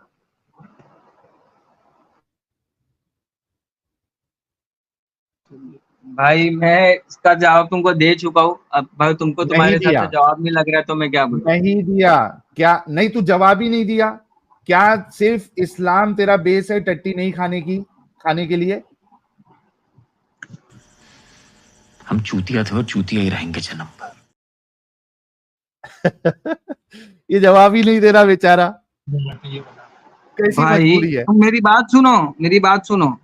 भाई मैं इसका जवाब तुमको दे चुका हूँ। अब भाई तुमको नहीं तुम्हारे हिसाब दिया, से जवाब नहीं लग रहा है तो मैं क्या बोलूँ? नहीं दिया। क्या नहीं, तू जवाब ही नहीं दिया। क्या सिर्फ इस्लाम तेरा बेस है टट्टी नहीं खाने की, खाने के लिए? हम चूतिया थे और चूतिया ही रहेंगे जन्म भर। ये जवाब ही नहीं दे रहा बेचारा, कैसी भाई मजबूरी है। तुम मेरी बात सुनो, मेरी बात सुनो।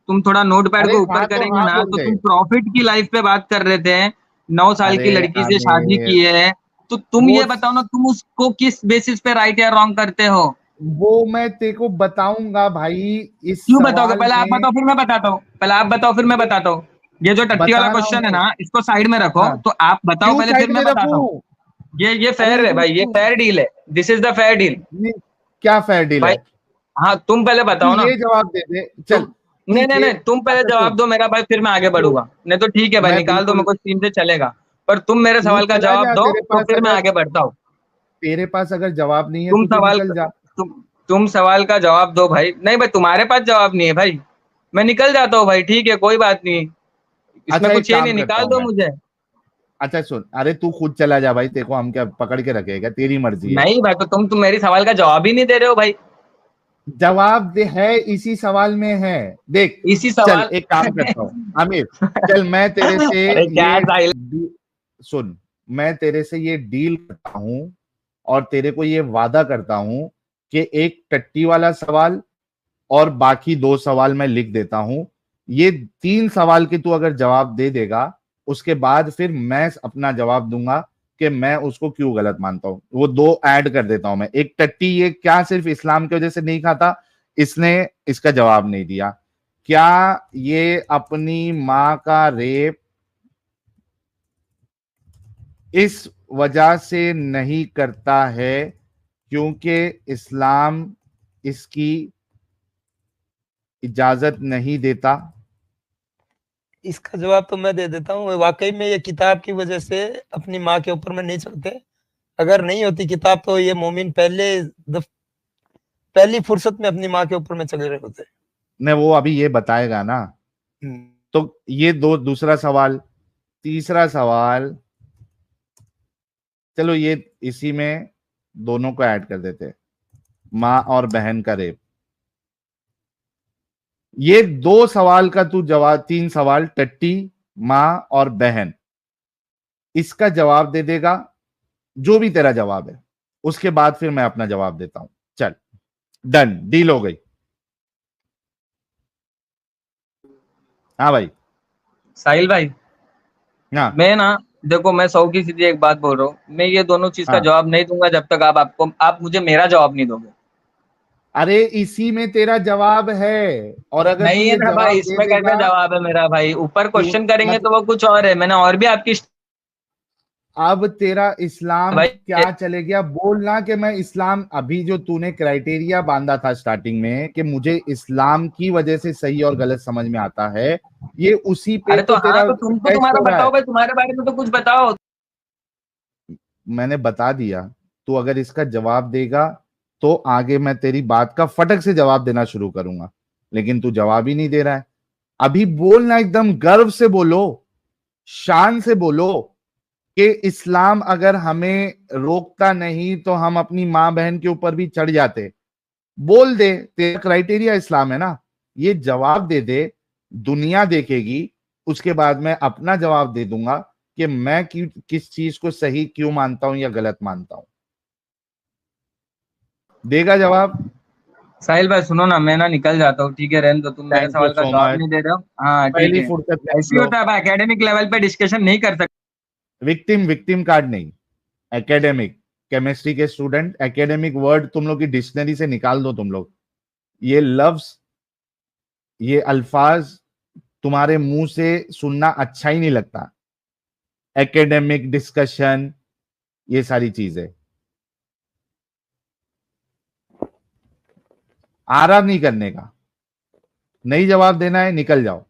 तुम थोड़ा नोट पैड अरे को ऊपर हाँ तो करेंगे हाँ ना, बोल तो दे। तुम प्रॉफिट की लाइफ पे बात कर रहे थे। 9 साल की अरे लड़की से शादी आमिर, की है, तो तुम वो ये बताओ ना, तुम उसको किस बेसिस पे राइट या रॉन्ग करते हो? वो मैं तेरे को बताऊंगा भाई इस क्यों बताओगे? सवाल पहले आप में। बताओ फिर मैं बताता हूँ। पहले आप बताओ फिर मैं देख, बताता हूँ। ये जो टट्टी वाला बता रहा क्वेश्चन है हूँ। ना, इसको साइड में रखो। हाँ, तो आप बताओ क्यों पहले, फिर साइड में मैं बताता हूँ। रखूं? ये अरे फेयर है भाई, ये रुक, फेयर डील है। This is the fair deal नहीं, क्या फेयर डील भाई। है? हाँ, तुम पहले तू बताओ ना। ये जवाब दे दे, चल तुम नहीं ठीक नहीं है। नहीं, तुम पहले अच्छा जवाब सुन, दो मेरा भाई, फिर मैं आगे तो बढ़ूंगा। नहीं तो ठीक है भाई, मैं निकाल दो मेरे बिल्कुल, को, स्क्रीन से चलेगा। पर तुम मेरे तू सवाल का चला जवाब जा, दो तो फिर मैं आगे बढ़ता हूँ। तेरे पास अगर जवाब नहीं है तुम तो तू सवाल निकल जा। तुम तुम सवाल का जवाब दो भाई। नहीं भाई, तुम्हारे पास जवाब नहीं है भाई, मैं निकल जाता हूँ भाई। ठीक है, कोई बात नहीं, इसमें अच्छा एक कुछ ये काम नहीं, करता निकाल हूं दो मैं, मुझे। अच्छा सुन, अरे तू खुद चला जा भाई, तेरे को हम क्या पकड़ के रखेगा, तेरी मर्जी है। नहीं भाई, तो तुम मेरी सवाल का जवाब ही नहीं दे रहे हो भाई। जवाब दे है, इसी सवाल में है। देख, इसी चल सवाल एक काम करता हूं आमिर, चल मैं तेरे से अरे क्या ये साहिल। सुन, मैं तेरे से ये डील करता हूं और तेरे को ये वादा करता हूं कि एक टट्टी वाला सवाल और बाकी 2 सवाल मैं लिख देता हूं। ये 3 सवाल के तू अगर जवाब दे देगा, उसके बाद फिर मैं अपना जवाब दूंगा कि मैं उसको क्यों गलत मानता हूं। वो 2 ऐड कर देता हूं मैं। एक टट्टी ये क्या सिर्फ इस्लाम की वजह से नहीं खाता, इसने इसका जवाब नहीं दिया। क्या ये अपनी माँ का रेप इस वजह से नहीं करता है क्योंकि इस्लाम इसकी इजाजत नहीं देता? इसका जवाब तो मैं दे देता हूँ। वाकई में ये किताब की वजह से अपनी माँ के ऊपर में नहीं चढ़ते। अगर नहीं होती किताब तो ये मोमिन पहली फुर्सत में अपनी माँ के ऊपर में चढ़ रहे होते। ने वो अभी ये बताएगा ना। तो ये दूसरा सवाल। तीसरा सवाल, चलो ये इसी में दोनों को ऐड कर देते, माँ और बहन का रेप। ये 2 सवाल का तू जवाब, 3 सवाल टट्टी, माँ और बहन, इसका जवाब दे देगा जो भी तेरा जवाब है। उसके बाद फिर मैं अपना जवाब देता हूं। चल, डन, डील हो गई। हाँ भाई। साहिल भाई, हाँ मैं ना, देखो मैं 100 की सीधी एक बात बोल रहा हूँ, मैं ये दोनों चीज का हाँ, जवाब नहीं दूंगा जब तक आप मुझे मेरा जवाब नहीं दोगे। अरे इसी में तेरा जवाब है, और अगर तू नहीं है ये ना भाई, जवाब दे इसमें कैसे देगा, जवाब है मेरा भाई? ऊपर तू क्वेश्चन करेंगे मत, तो वो कुछ और है, मैंने और भी आपकी अब तेरा इस्लाम भाई, क्या चले गया? बोलना कि मैं इस्लाम, अभी जो तूने क्राइटेरिया बांधा था स्टार्टिंग में कि मुझे इस्लाम की वजह से सही और गलत समझ में आता है, ये उसी पे अरे तो तो हाँ, तेरा तो तुम तो टेस्ट तुम्हारा हो रहा बताओ है। भाई, तुम्हारे बारे में तो कुछ बताओ। मैंने बता दिया, तू अगर इसका जवाब देगा तो आगे मैं तेरी बात का फटक से जवाब देना शुरू करूंगा, लेकिन तू जवाब ही नहीं दे रहा है। अभी बोलना, एकदम गर्व से बोलो, शान से बोलो कि इस्लाम अगर हमें रोकता नहीं तो हम अपनी मां बहन के ऊपर भी चढ़ जाते। बोल दे, तेरा क्राइटेरिया इस्लाम है ना, ये जवाब दे दे, दुनिया देखेगी। उसके बाद मैं अपना जवाब दे दूंगा कि मैं किस चीज को सही क्यों मानता हूं या गलत मानता हूं। देगा जवाब? साहिल भाई सुनो ना, मैं ना निकल जाता हूँ, ठीक है? रहने दो, तुम मेरे थैंक यू सवाल का सो जवाब मच। नहीं दे रहे हो। हाँ ठीक पहली है। फुर्सत ले ऐसे ही लो। होता है भाई, एकेडमिक लेवल पे डिस्कशन नहीं कर सकते। विक्टिम कार्ड नहीं, एकेडमिक। केमिस्ट्री के स्टूडेंट, एकेडमिक वर्ड तुम लोग की डिक्शनरी से निकाल दो तुम लोग। ये लफ्ज, ये अल्फाज तुम्हारे मुंह से सुनना अच्छा ही नहीं लगता। एकेडमिक डिस्कशन, ये सारी चीजें आराम नहीं करने का। नहीं जवाब देना है, निकल जाओ।